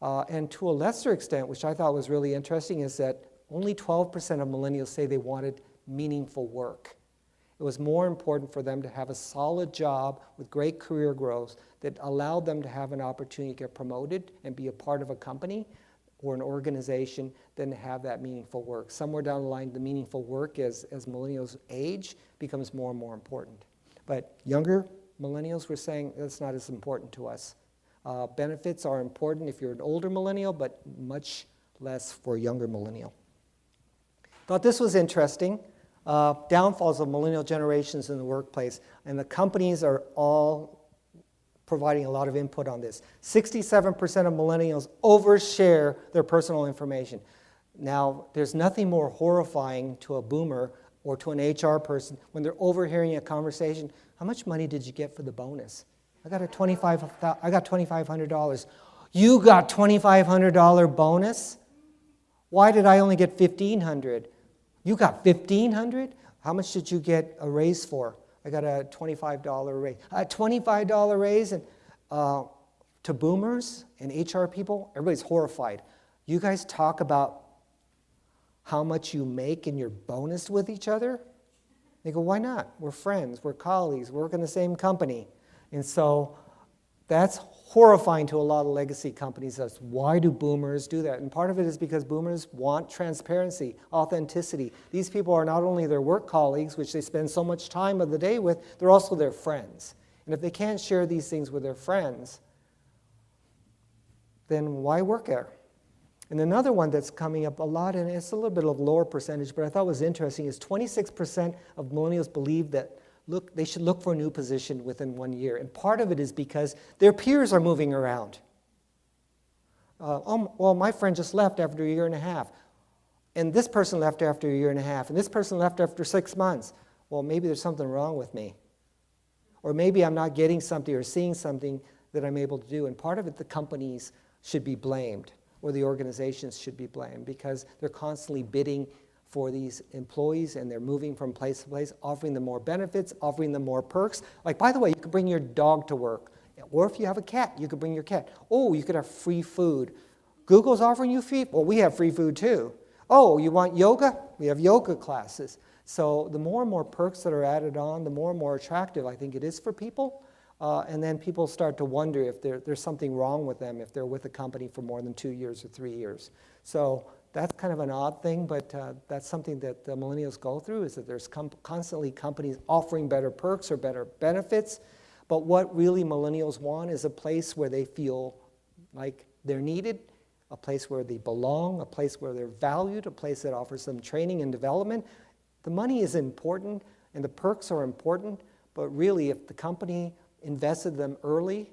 And to a lesser extent, which I thought was really interesting, is that only 12% of millennials say they wanted meaningful work. It was more important for them to have a solid job with great career growth that allowed them to have an opportunity to get promoted and be a part of a company or an organization than to have that meaningful work. Somewhere down the line, the meaningful work as millennials age becomes more and more important. But younger millennials were saying that's not as important to us. Benefits are important if you're an older millennial, but much less for a younger millennial. Thought this was interesting. Downfalls of millennial generations in the workplace, and the companies are all providing a lot of input on this. 67% of millennials overshare their personal information. Now, there's nothing more horrifying to a boomer or to an HR person when they're overhearing a conversation. How much money did you get for the bonus? I got $2,500. You got $2,500 bonus? Why did I only get $1,500? You got $1,500? How much did you get a raise for? I got a $25 raise. A $25 raise, and to boomers and HR people, everybody's horrified. You guys talk about how much you make and your bonus with each other? They go, why not? We're friends, we're colleagues, we work in the same company. And so that's horrifying to a lot of legacy companies. That's why do boomers do that? And part of it is because boomers want transparency, authenticity. These people are not only their work colleagues, which they spend so much time of the day with, they're also their friends. And if they can't share these things with their friends, then why work there? And another one that's coming up a lot, and it's a little bit of a lower percentage, but I thought was interesting, is 26% of millennials believe that they should look for a new position within 1 year. And part of it is because their peers are moving around. Well, my friend just left after a year and a half. And this person left after a year and a half. And this person left after 6 months. Well, maybe there's something wrong with me. Or maybe I'm not getting something or seeing something that I'm able to do. And part of it, the companies should be blamed, or the organizations should be blamed, because they're constantly bidding for these employees, and they're moving from place to place, offering them more benefits, offering them more perks. Like, by the way, you could bring your dog to work. Or if you have a cat, you could bring your cat. Oh, you could have free food. Google's offering you free? Well, we have free food too. Oh, you want yoga? We have yoga classes. So the more and more perks that are added on, the more and more attractive I think it is for people. And then people start to wonder if there's something wrong with them if they're with a company for more than 2 years or 3 years. So that's kind of an odd thing, but that's something that the millennials go through, is that there's constantly companies offering better perks or better benefits. But what really millennials want is a place where they feel like they're needed, a place where they belong, a place where they're valued, a place that offers them training and development. The money is important and the perks are important, but really if the company invested them early,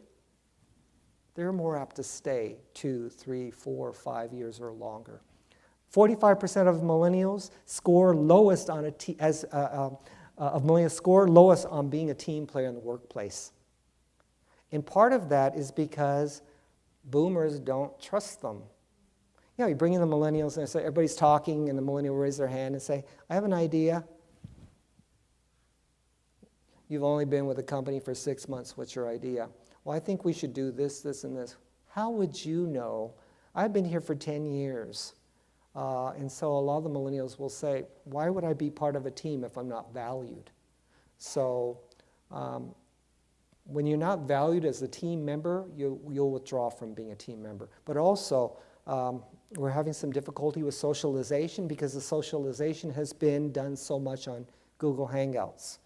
they're more apt to stay 2, 3, 4, 5 years or longer. 45% of millennials score lowest on lowest on being a team player in the workplace. And part of that is because boomers don't trust them. You know, you bring in the millennials and say, everybody's talking, and the millennial will raise their hand and say, I have an idea. You've only been with the company for 6 months. What's your idea? Well, I think we should do this, this, and this. How would you know? I've been here for 10 years. And so a lot of the millennials will say, why would I be part of a team if I'm not valued? So when you're not valued as a team member, you'll withdraw from being a team member. But also, we're having some difficulty with socialization because the socialization has been done so much on Google Hangouts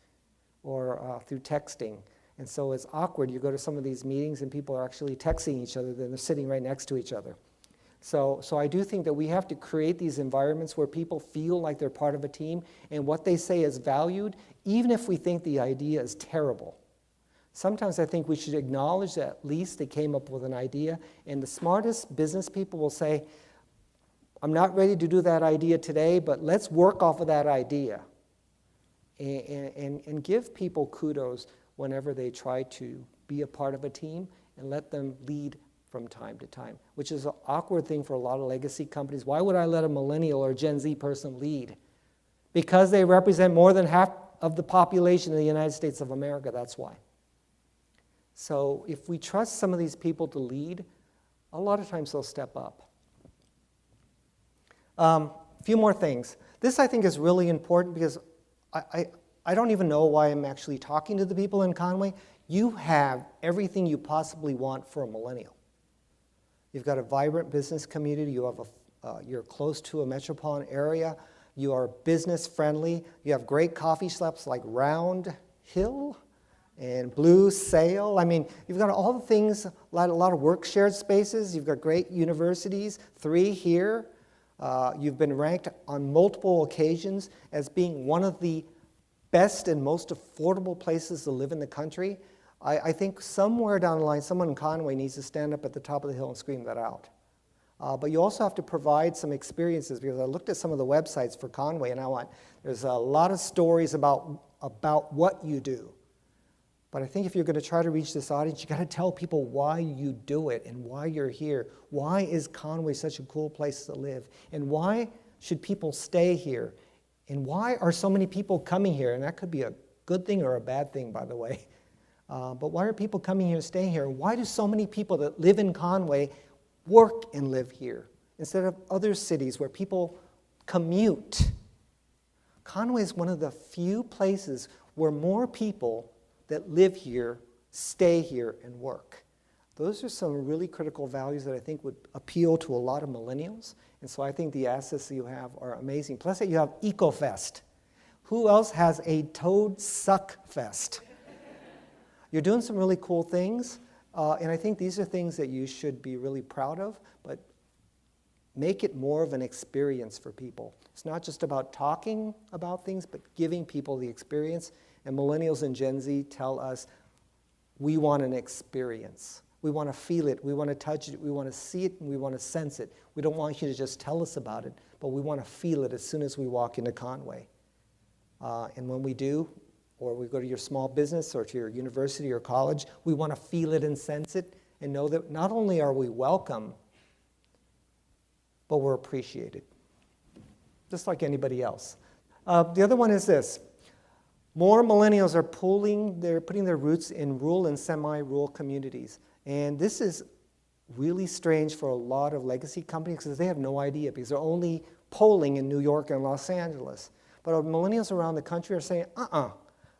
or through texting. And so it's awkward. You go to some of these meetings and people are actually texting each other, then they're sitting right next to each other. So I do think that we have to create these environments where people feel like they're part of a team and what they say is valued, even if we think the idea is terrible. Sometimes I think we should acknowledge that at least they came up with an idea, and the smartest business people will say, I'm not ready to do that idea today, but let's work off of that idea. And give people kudos whenever they try to be a part of a team and let them lead from time to time, which is an awkward thing for a lot of legacy companies. Why would I let a millennial or Gen Z person lead? Because they represent more than half of the population in the United States of America, that's why. So if we trust some of these people to lead, a lot of times they'll step up. A few more things. This I think is really important because I don't even know why I'm actually talking to the people in Conway. You have everything you possibly want for a millennial. You've got a vibrant business community. You're close to a metropolitan area. You are business friendly. You have great coffee shops like Round Hill and Blue Sail. I mean, you've got all the things, a lot of work shared spaces. You've got great universities, 3 here. You've been ranked on multiple occasions as being one of the best and most affordable places to live in the country. I think somewhere down the line, someone in Conway needs to stand up at the top of the hill and scream that out. But you also have to provide some experiences, because I looked at some of the websites for Conway and there's a lot of stories about what you do. But I think if you're going to try to reach this audience, you got to tell people why you do it and why you're here. Why is Conway such a cool place to live? And why should people stay here? And why are so many people coming here? And that could be a good thing or a bad thing, by the way. But why are people coming here and staying here? Why do so many people that live in Conway work and live here instead of other cities where people commute? Conway is one of the few places where more people that live here stay here and work. Those are some really critical values that I think would appeal to a lot of millennials. And so I think the assets that you have are amazing. Plus that you have EcoFest. Who else has a Toad Suck Fest? You're doing some really cool things. And I think these are things that you should be really proud of, but make it more of an experience for people. It's not just about talking about things, but giving people the experience. And millennials and Gen Z tell us, we want an experience. We want to feel it, we want to touch it, we want to see it, and we want to sense it. We don't want you to just tell us about it, but we want to feel it as soon as we walk into Conway. And when we do, or we go to your small business or to your university or college, we want to feel it and sense it and know that not only are we welcome, but we're appreciated, just like anybody else. The other one is this. More millennials are putting their roots in rural and semi-rural communities. And this is really strange for a lot of legacy companies because they have no idea, because they're only polling in New York and Los Angeles. But millennials around the country are saying,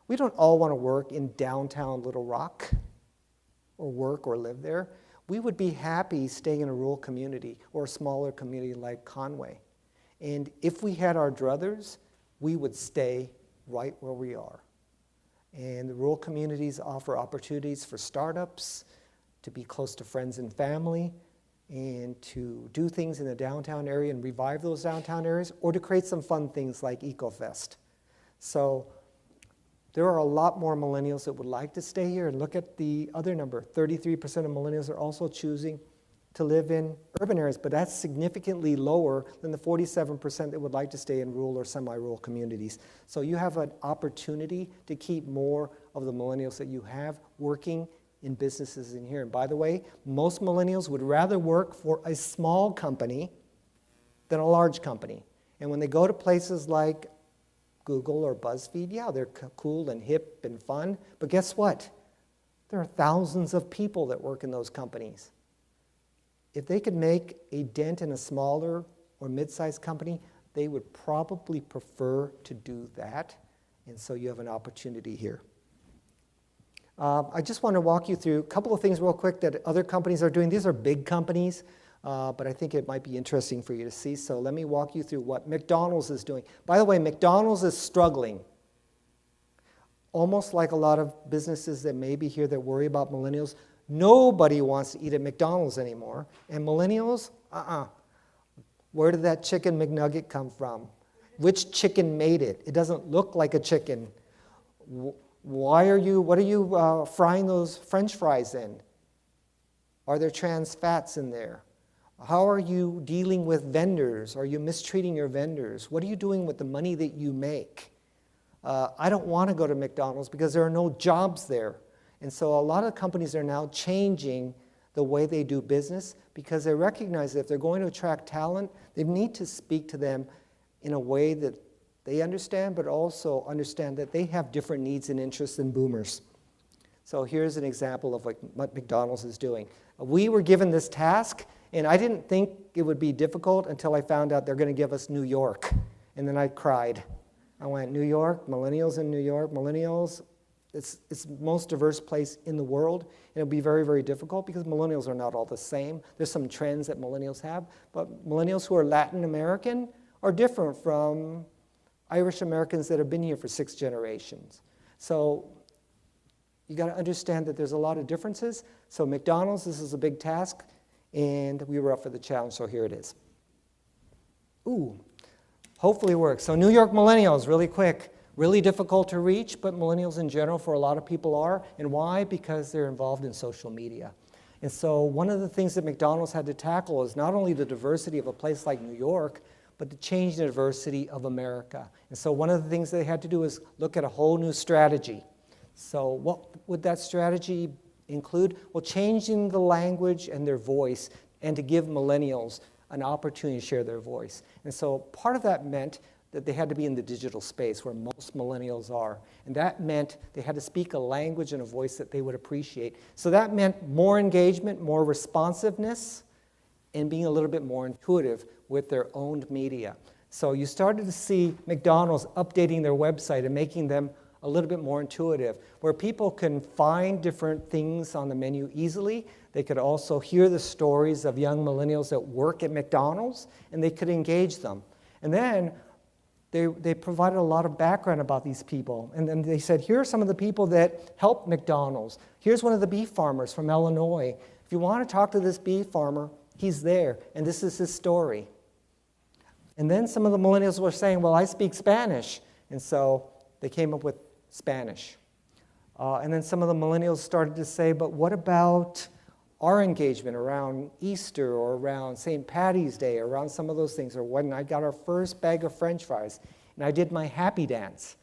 we don't all want to work in downtown Little Rock or work or live there. We would be happy staying in a rural community or a smaller community like Conway. And if we had our druthers, we would stay right where we are. And the rural communities offer opportunities for startups, to be close to friends and family, and to do things in the downtown area and revive those downtown areas, or to create some fun things like EcoFest. So there are a lot more millennials that would like to stay here. And look at the other number. 33% of millennials are also choosing to live in urban areas, but that's significantly lower than the 47% that would like to stay in rural or semi-rural communities. So you have an opportunity to keep more of the millennials that you have working in businesses in here. And by the way, most millennials would rather work for a small company than a large company. And when they go to places like Google or BuzzFeed. Yeah, they're cool and hip and fun, but guess what? There are thousands of people that work in those companies. If they could make a dent in a smaller or mid-sized company, they would probably prefer to do that, and so you have an opportunity here. I just want to walk you through a couple of things real quick that other companies are doing. These are big companies, but I think it might be interesting for you to see. So let me walk you through what McDonald's is doing. By the way, McDonald's is struggling. Almost like a lot of businesses that may be here that worry about millennials, nobody wants to eat at McDonald's anymore. And millennials, where did that chicken McNugget come from? Which chicken made it? It doesn't look like a chicken. What are you frying those French fries in? Are there trans fats in there? How are you dealing with vendors? Are you mistreating your vendors? What are you doing with the money that you make? I don't want to go to McDonald's because there are no jobs there. And so a lot of companies are now changing the way they do business because they recognize that if they're going to attract talent, they need to speak to them in a way that they understand, but also understand that they have different needs and interests than boomers. So here's an example of what McDonald's is doing. We were given this task, and I didn't think it would be difficult until I found out they're going to give us New York. And then I cried. I went, New York, millennials in New York, millennials, it's the most diverse place in the world, and it'll be very, very difficult because millennials are not all the same. There's some trends that millennials have, but millennials who are Latin American are different from Irish Americans that have been here for 6 generations. So you got to understand that there's a lot of differences. So McDonald's, this is a big task, and we were up for the challenge, so here it is. Ooh, hopefully it works. So New York millennials, really quick. Really difficult to reach, but millennials in general for a lot of people are. And why? Because they're involved in social media. And so one of the things that McDonald's had to tackle is not only the diversity of a place like New York, but to change the diversity of America. And so one of the things they had to do is look at a whole new strategy. So what would that strategy include? Well, changing the language and their voice, and to give millennials an opportunity to share their voice. And so part of that meant that they had to be in the digital space where most millennials are. And that meant they had to speak a language and a voice that they would appreciate. So that meant more engagement, more responsiveness, and being a little bit more intuitive with their owned media. So you started to see McDonald's updating their website and making them a little bit more intuitive, where people can find different things on the menu easily. They could also hear the stories of young millennials that work at McDonald's, and they could engage them. And then they provided a lot of background about these people. And then they said, here are some of the people that helped McDonald's. Here's one of the beef farmers from Illinois. If you want to talk to this beef farmer, he's there, and this is his story. And then some of the millennials were saying, well, I speak Spanish. And so they came up with Spanish. And then some of the millennials started to say, but what about our engagement around Easter or around St. Patty's Day, or around some of those things, or when I got our first bag of French fries, and I did my happy dance.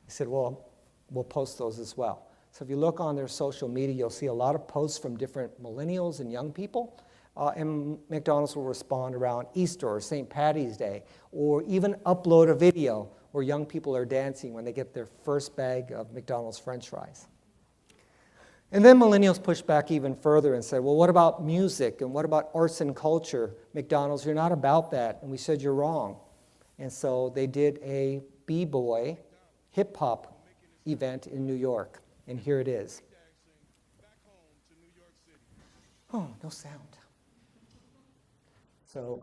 I said, well, we'll post those as well. So if you look on their social media, you'll see a lot of posts from different millennials and young people, and McDonald's will respond around Easter or St. Patty's Day, or even upload a video where young people are dancing when they get their first bag of McDonald's French fries. And then millennials pushed back even further and said, well, what about music and what about arts and culture? McDonald's, you're not about that. And we said, you're wrong. And so they did a b-boy hip-hop event in New York. And here it is. Oh, no sound. So...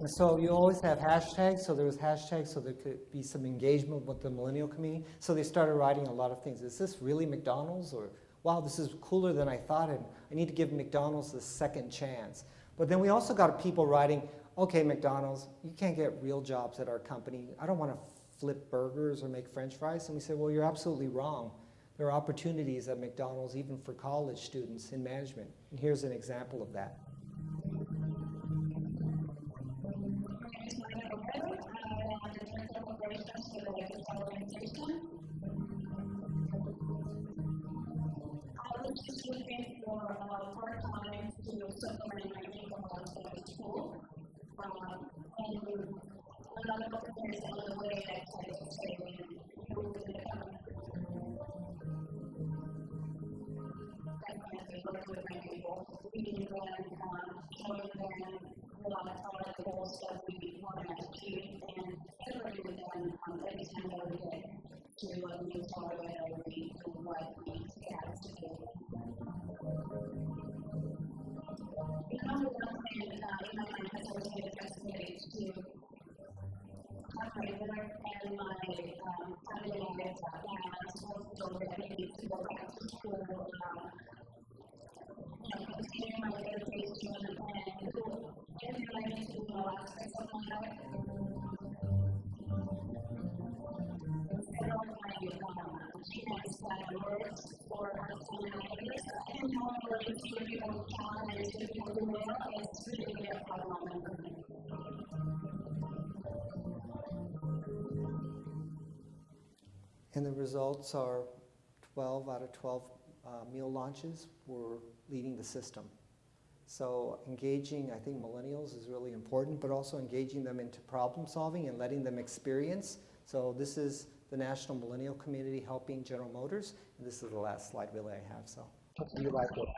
And so you always have hashtags, so there was hashtags so there could be some engagement with the millennial community. So they started writing a lot of things. Is this really McDonald's? Or, wow, this is cooler than I thought, and I need to give McDonald's a second chance. But then we also got people writing, okay, McDonald's, you can't get real jobs at our company. I don't want to flip burgers or make French fries. And we said, well, you're absolutely wrong. There are opportunities at McDonald's even for college students in management. And here's an example of that. And the results are 12 out of 12 meal launches were leading the system. So engaging, I think, millennials is really important, but also engaging them into problem solving and letting them experience. So this is the National Millennial Community helping General Motors, and this is the last slide really I have, so hope you like it.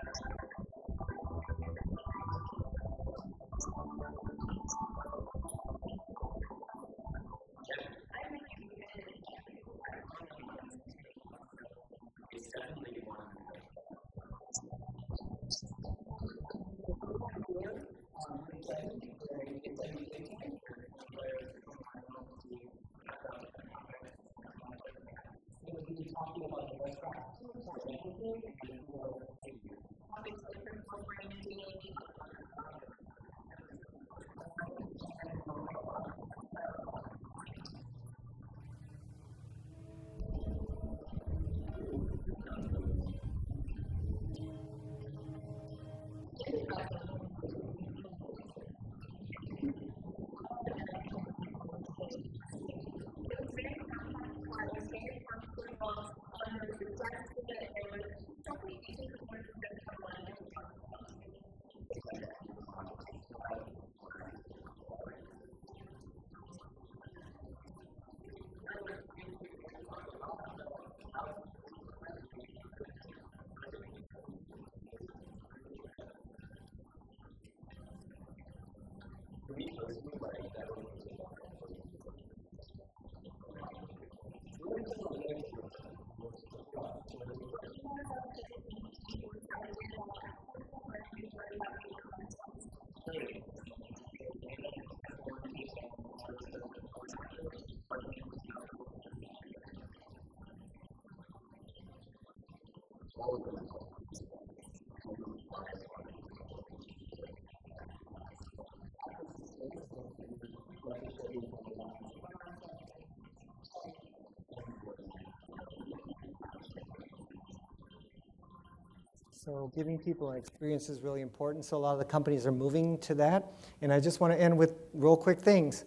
So giving people an experience is really important. So a lot of the companies are moving to that. And I just want to end with real quick things.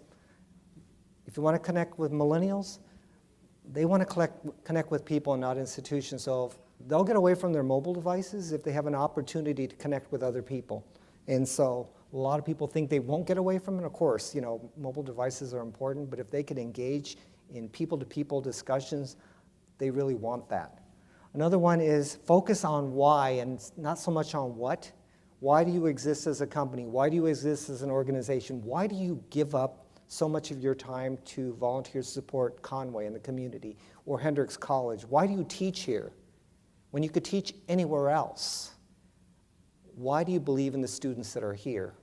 If you want to connect with millennials, they want to connect with people and not institutions. So they'll get away from their mobile devices if they have an opportunity to connect with other people. And so a lot of people think they won't get away from it. Of course, you know, mobile devices are important, but if they could engage in people-to-people discussions, they really want that. Another one is focus on why and not so much on what. Why do you exist as a company? Why do you exist as an organization? Why do you give up so much of your time to volunteer support Conway and the community or Hendrix College? Why do you teach here when you could teach anywhere else? Why do you believe in the students that are here?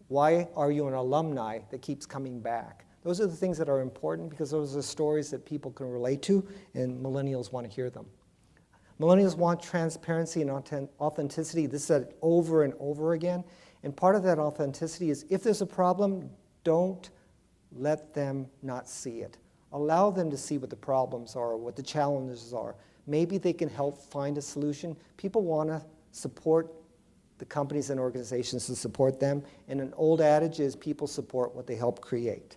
Why are you an alumni that keeps coming back? Those are the things that are important because those are stories that people can relate to, and millennials want to hear them. Millennials want transparency and authenticity. This is said over and over again. And part of that authenticity is if there's a problem, don't let them not see it. Allow them to see what the problems are, what the challenges are. Maybe they can help find a solution. People want to support the companies and organizations to support them. And an old adage is people support what they help create.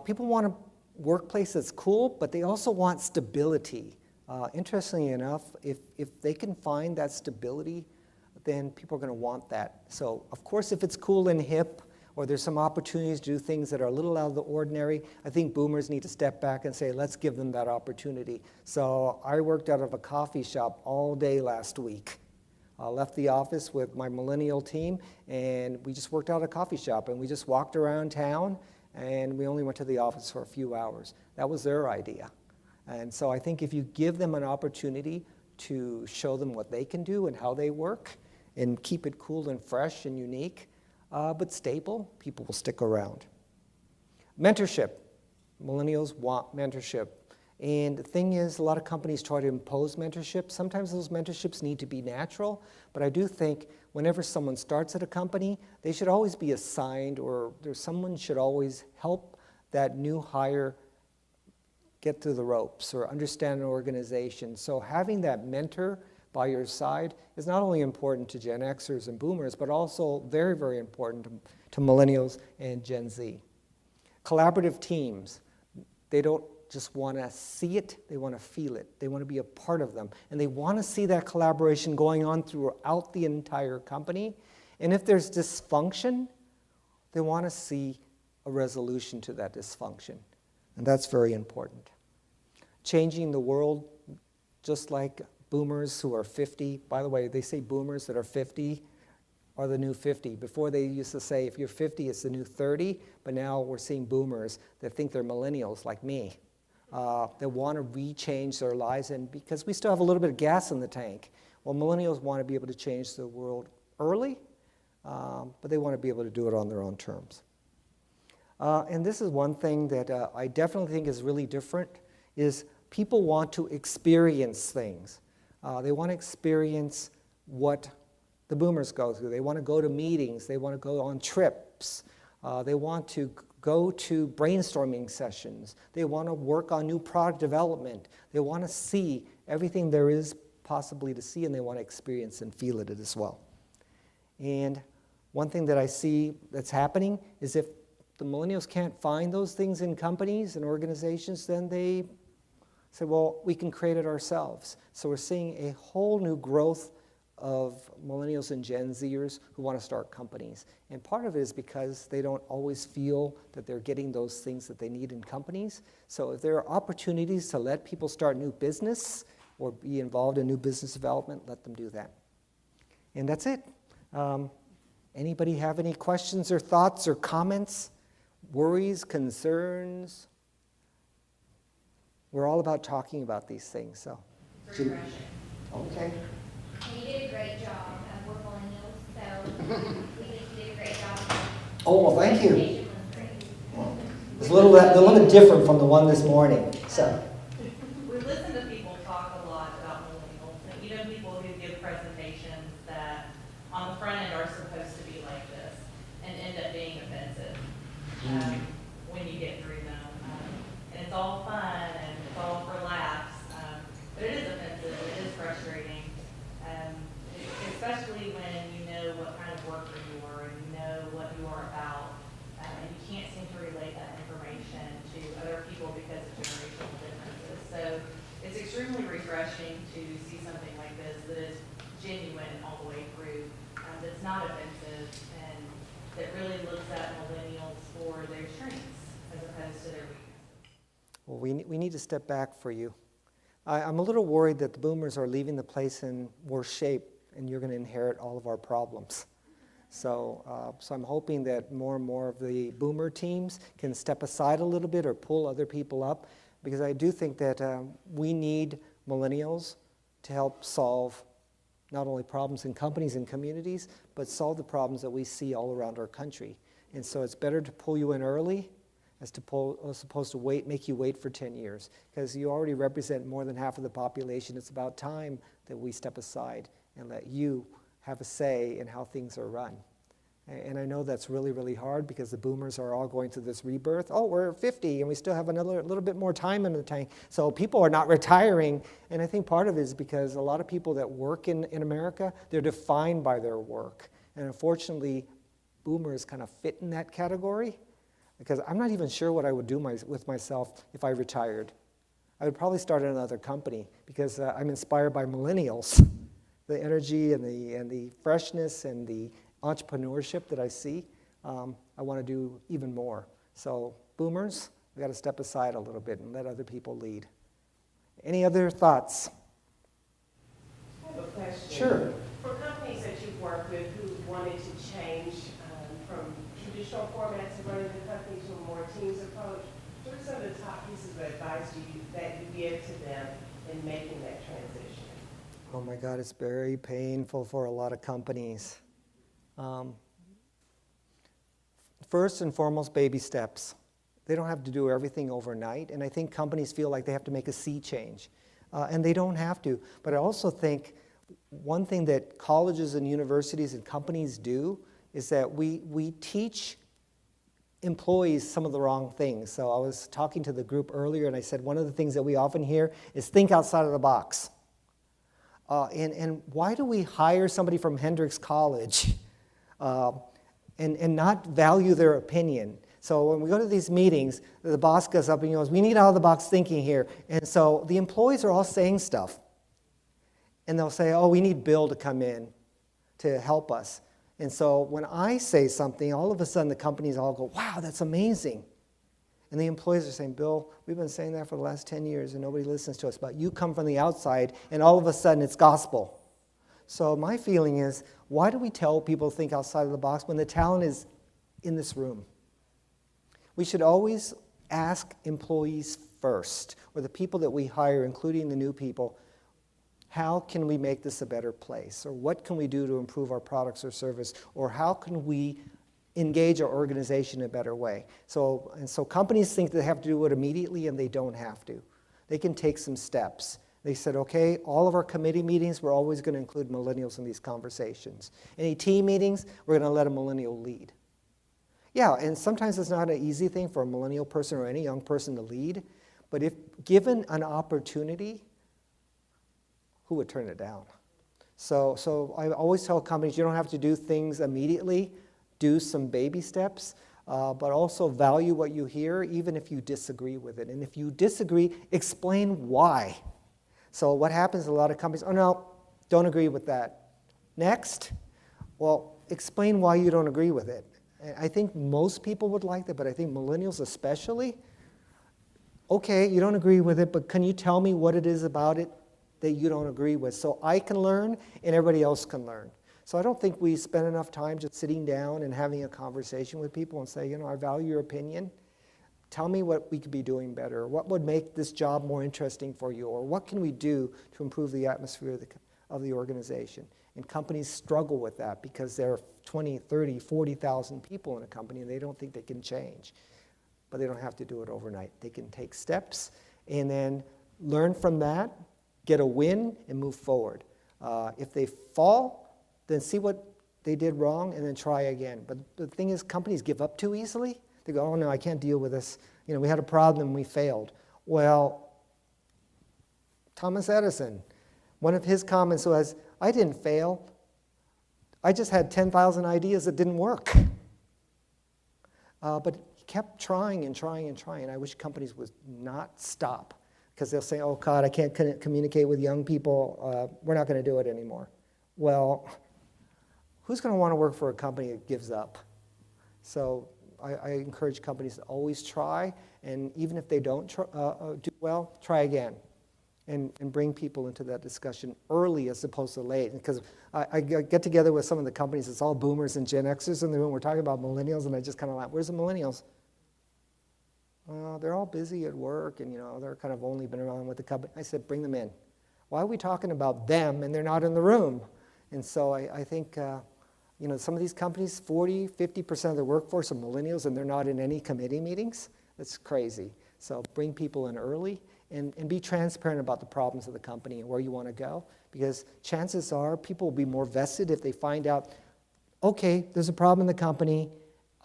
People want a workplace that's cool, but they also want stability. Interestingly enough, if they can find that stability, then people are going to want that. So, of course, if it's cool and hip, or there's some opportunities to do things that are a little out of the ordinary, I think boomers need to step back and say, let's give them that opportunity. So I worked out of a coffee shop all day last week. I left the office with my millennial team, and we just worked out of a coffee shop, and we just walked around town, and we only went to the office for a few hours. That was their idea. And so I think if you give them an opportunity to show them what they can do and how they work, and keep it cool and fresh and unique, but stable, people will stick around. Mentorship. Millennials want mentorship. And the thing is, a lot of companies try to impose mentorship. Sometimes those mentorships need to be natural, but I do think whenever someone starts at a company, they should always be assigned, or someone should always help that new hire get through the ropes or understand an organization. So having that mentor by your side is not only important to Gen Xers and Boomers, but also very, very important to Millennials and Gen Z. Collaborative teams, they don't just want to see it, they want to feel it. They want to be a part of them. And they want to see that collaboration going on throughout the entire company. And if there's dysfunction, they want to see a resolution to that dysfunction. And that's very important. Changing the world, just like boomers who are 50. By the way, they say boomers that are 50 are the new 50. Before they used to say if you're 50, it's the new 30. But now we're seeing boomers that think they're millennials like me. That want to re-change their lives, and because we still have a little bit of gas in the tank. Well, millennials want to be able to change the world early, but they want to be able to do it on their own terms. And this is one thing that I definitely think is really different, is people want to experience things. They want to experience what the boomers go through. They want to go to meetings. They want to go on trips. They want to go to brainstorming sessions. They want to work on new product development. They want to see everything there is possibly to see, and they want to experience and feel it as well. And one thing that I see that's happening is if the millennials can't find those things in companies and organizations, then they say, well, we can create it ourselves. So we're seeing a whole new growth of millennials and Gen Zers who want to start companies. And part of it is because they don't always feel that they're getting those things that they need in companies. So if there are opportunities to let people start new business or be involved in new business development, let them do that. And that's it. Anybody have any questions or thoughts or comments, worries, concerns? We're all about talking about these things, so. Okay. You did a great job. We're millennials, so we think you did a great job. Oh, well, thank you. Well, it's a little bit different from the one this morning, so. We listen to people talk a lot about millennials, and even people who give presentations that on the front end are supposed to be like this and end up being offensive when you get through them. And it's all fun and it's all for laughs, but it is offensive, it is frustrating. Especially when you know what kind of worker you are and you know what you are about, and you can't seem to relate that information to other people because of generational differences. So it's extremely refreshing to see something like this that is genuine all the way through, that's not offensive, and that really looks at millennials for their strengths as opposed to their weaknesses. Well, we need to step back for you. I'm a little worried that the boomers are leaving the place in worse shape, and you're going to inherit all of our problems. So I'm hoping that more and more of the boomer teams can step aside a little bit or pull other people up, because I do think that we need millennials to help solve not only problems in companies and communities, but solve the problems that we see all around our country. And so it's better to pull you in early as opposed to make you wait for 10 years, because you already represent more than half of the population. It's about time that we step aside and let you have a say in how things are run. And I know that's really, really hard because the boomers are all going through this rebirth. Oh, we're 50 and we still have another little bit more time in the tank. So people are not retiring. And I think part of it is because a lot of people that work in America, they're defined by their work. And unfortunately, boomers kind of fit in that category, because I'm not even sure what I would do with myself if I retired. I would probably start another company because I'm inspired by millennials. The energy and the freshness and the entrepreneurship that I see, I want to do even more. So boomers, we got to step aside a little bit and let other people lead. Any other thoughts? I have a question. Sure. For companies that you've worked with who wanted to change from traditional formats of running the company to a more teams approach, what are some of the top pieces of advice that you give to them in making that transition? Oh my God, it's very painful for a lot of companies. First and foremost, baby steps. They don't have to do everything overnight, and I think companies feel like they have to make a sea change, and they don't have to. But I also think one thing that colleges and universities and companies do is that we teach employees some of the wrong things. So I was talking to the group earlier, and I said one of the things that we often hear is think outside of the box. And why do we hire somebody from Hendrix College and not value their opinion? So when we go to these meetings, the boss goes up and he goes, we need out-of-the-box thinking here. And so the employees are all saying stuff. And they'll say, oh, we need Bill to come in to help us. And so when I say something, all of a sudden the companies all go, wow, that's amazing. And the employees are saying, Bill, we've been saying that for the last 10 years and nobody listens to us. But you come from the outside and all of a sudden it's gospel. So my feeling is, why do we tell people to think outside of the box when the talent is in this room? We should always ask employees first, or the people that we hire, including the new people, how can we make this a better place? Or what can we do to improve our products or service? Or how can we engage our organization in a better way? So companies think they have to do it immediately, and they don't have to. They can take some steps. They said, okay, all of our committee meetings, we're always going to include millennials in these conversations. Any team meetings, we're going to let a millennial lead. Yeah, and sometimes it's not an easy thing for a millennial person or any young person to lead, but if given an opportunity, who would turn it down? So I always tell companies, you don't have to do things immediately. Do some baby steps, but also value what you hear, even if you disagree with it. And if you disagree, explain why. So what happens in a lot of companies, oh no, don't agree with that. Next, well, explain why you don't agree with it. And I think most people would like that, but I think millennials especially, okay, you don't agree with it, but can you tell me what it is about it that you don't agree with so I can learn and everybody else can learn? So I don't think we spend enough time just sitting down and having a conversation with people and say, you know, I value your opinion. Tell me what we could be doing better. What would make this job more interesting for you? Or what can we do to improve the atmosphere of the organization? And companies struggle with that because there are 20, 30, 40,000 people in a company and they don't think they can change. But they don't have to do it overnight. They can take steps and then learn from that, get a win, and move forward. If they fall, then see what they did wrong and then try again. But the thing is, companies give up too easily. They go, oh no, I can't deal with this. You know, we had a problem and we failed. Well, Thomas Edison, one of his comments was, I didn't fail. I just had 10,000 ideas that didn't work. But he kept trying and trying and trying. I wish companies would not stop because they'll say, oh God, I can't communicate with young people. We're not going to do it anymore. Well, who's going to want to work for a company that gives up? So I encourage companies to always try, and even if they don't do well, try again, and bring people into that discussion early as opposed to late. Because I get together with some of the companies, it's all boomers and Gen Xers in the room, we're talking about millennials, and I just kind of laugh, where's the millennials? They're all busy at work, and you know, they're kind of only been around with the company. I said, bring them in. Why are we talking about them and they're not in the room? And so I think, some of these companies, 40, 50% of their workforce are millennials, and they're not in any committee meetings. That's crazy. So bring people in early and be transparent about the problems of the company and where you want to go, because chances are people will be more vested if they find out, okay, there's a problem in the company.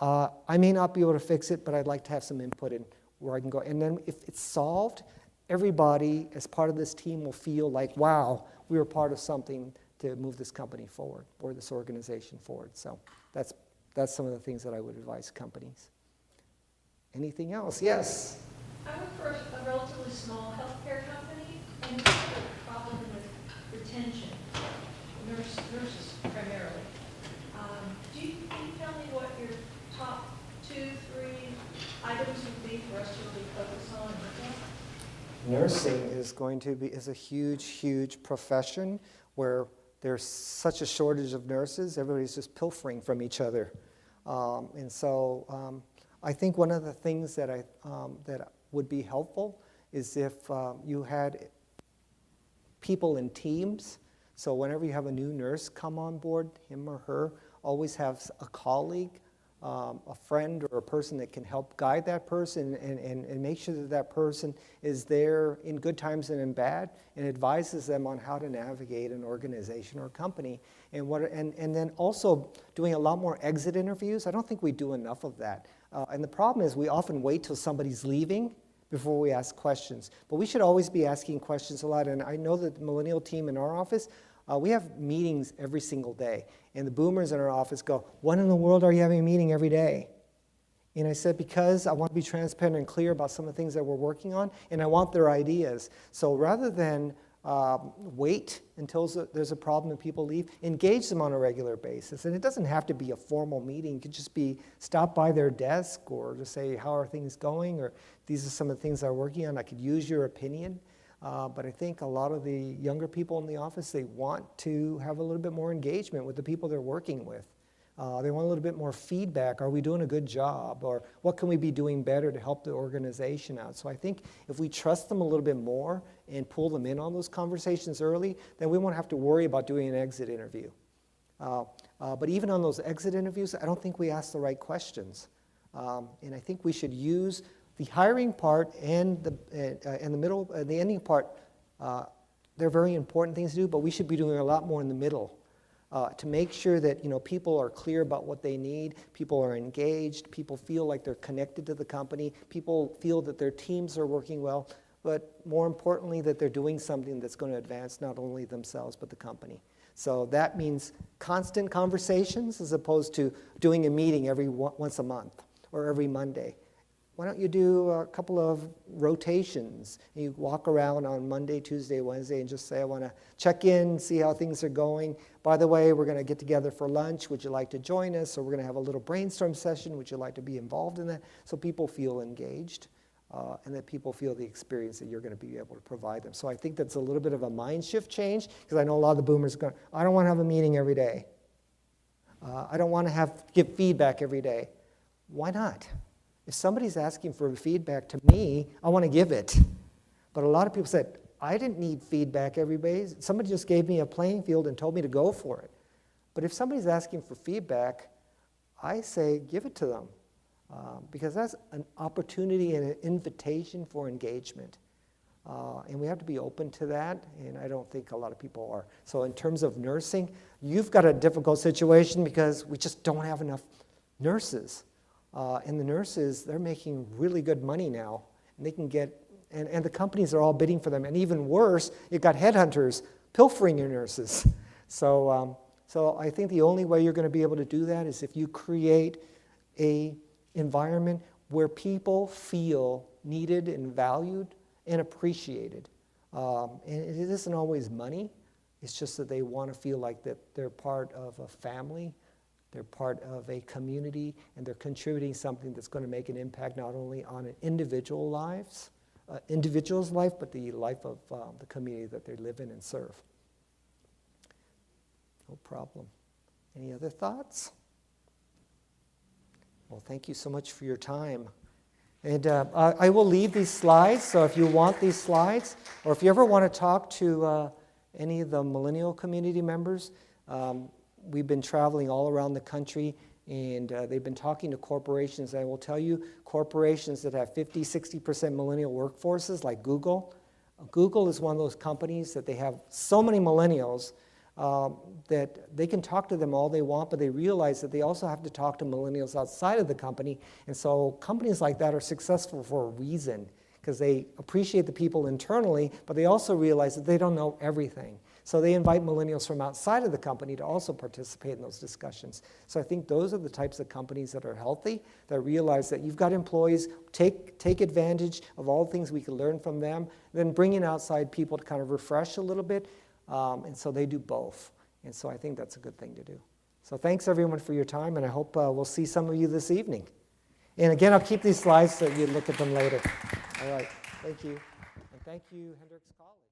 I may not be able to fix it, but I'd like to have some input in where I can go. And then if it's solved, everybody as part of this team will feel like, wow, we were part of something to move this company forward or this organization forward. So that's some of the things that I would advise companies. Anything else? Yes? I work for a relatively small healthcare company, and we have a problem with retention, nurses primarily. Can you tell me what your top 2, 3 items would be for us to really focus on and look at? Nursing is a huge, huge profession where there's such a shortage of nurses. Everybody's just pilfering from each other. And so I think one of the things that would be helpful is if you had people in teams. So whenever you have a new nurse come on board, him or her always have a colleague, a friend or a person that can help guide that person and make sure that that person is there in good times and in bad, and advises them on how to navigate an organization or company. And then also doing a lot more exit interviews. I don't think we do enough of that. And the problem is we often wait till somebody's leaving before we ask questions. But we should always be asking questions a lot. And I know that the millennial team in our office, we have meetings every single day. And the boomers in our office go, when in the world are you having a meeting every day? And I said, because I want to be transparent and clear about some of the things that we're working on, and I want their ideas. So rather than wait until there's a problem and people leave, engage them on a regular basis. And it doesn't have to be a formal meeting. It could just be stop by their desk or just say, how are things going? Or these are some of the things I'm working on. I could use your opinion. But I think a lot of the younger people in the office, they want to have a little bit more engagement with the people they're working with. They want a little bit more feedback. Are we doing a good job? Or what can we be doing better to help the organization out? So I think if we trust them a little bit more and pull them in on those conversations early, then we won't have to worry about doing an exit interview. But even on those exit interviews, I don't think we ask the right questions. And I think we should use the hiring part and the middle, the ending part. They're very important things to do, but we should be doing a lot more in the middle. To make sure that people are clear about what they need, people are engaged, people feel like they're connected to the company, people feel that their teams are working well, but more importantly that they're doing something that's going to advance not only themselves but the company. So that means constant conversations as opposed to doing a meeting once a month or every Monday. Why don't you do a couple of rotations? You walk around on Monday, Tuesday, Wednesday, and just say, I want to check in, see how things are going. By the way, we're going to get together for lunch. Would you like to join us? Or we're going to have a little brainstorm session. Would you like to be involved in that? So people feel engaged and that people feel the experience that you're going to be able to provide them. So I think that's a little bit of a mind shift change, because I know a lot of the boomers are going, I don't want to have a meeting every day. I don't want to give feedback every day. Why not? If somebody's asking for feedback to me, I want to give it. But a lot of people said, I didn't need feedback every day. Somebody just gave me a playing field and told me to go for it. But if somebody's asking for feedback, I say give it to them. Because that's an opportunity and an invitation for engagement. And we have to be open to that, and I don't think a lot of people are. So in terms of nursing, you've got a difficult situation because we just don't have enough nurses. And the nurses, they're making really good money now. And they can get, and the companies are all bidding for them. And even worse, you've got headhunters pilfering your nurses. So I think the only way you're going to be able to do that is if you create an environment where people feel needed and valued and appreciated. And it isn't always money. It's just that they want to feel like that they're part of a family. They're part of a community, and they're contributing something that's going to make an impact not only on an individual's life, but the life of the community that they live in and serve. No problem. Any other thoughts? Well, thank you so much for your time. And I will leave these slides, so if you want these slides, or if you ever want to talk to any of the millennial community members, We've been traveling all around the country, and they've been talking to corporations. I will tell you, corporations that have 50, 60% millennial workforces, like Google. Google is one of those companies that they have so many millennials that they can talk to them all they want, but they realize that they also have to talk to millennials outside of the company. And so companies like that are successful for a reason, because they appreciate the people internally, but they also realize that they don't know everything. So they invite millennials from outside of the company to also participate in those discussions. So I think those are the types of companies that are healthy, that realize that you've got employees, take advantage of all the things we can learn from them, then bring in outside people to kind of refresh a little bit. And so they do both. And so I think that's a good thing to do. So thanks everyone for your time, and I hope we'll see some of you this evening. And again, I'll keep these slides so you look at them later. All right, thank you. And thank you, Hendricks College.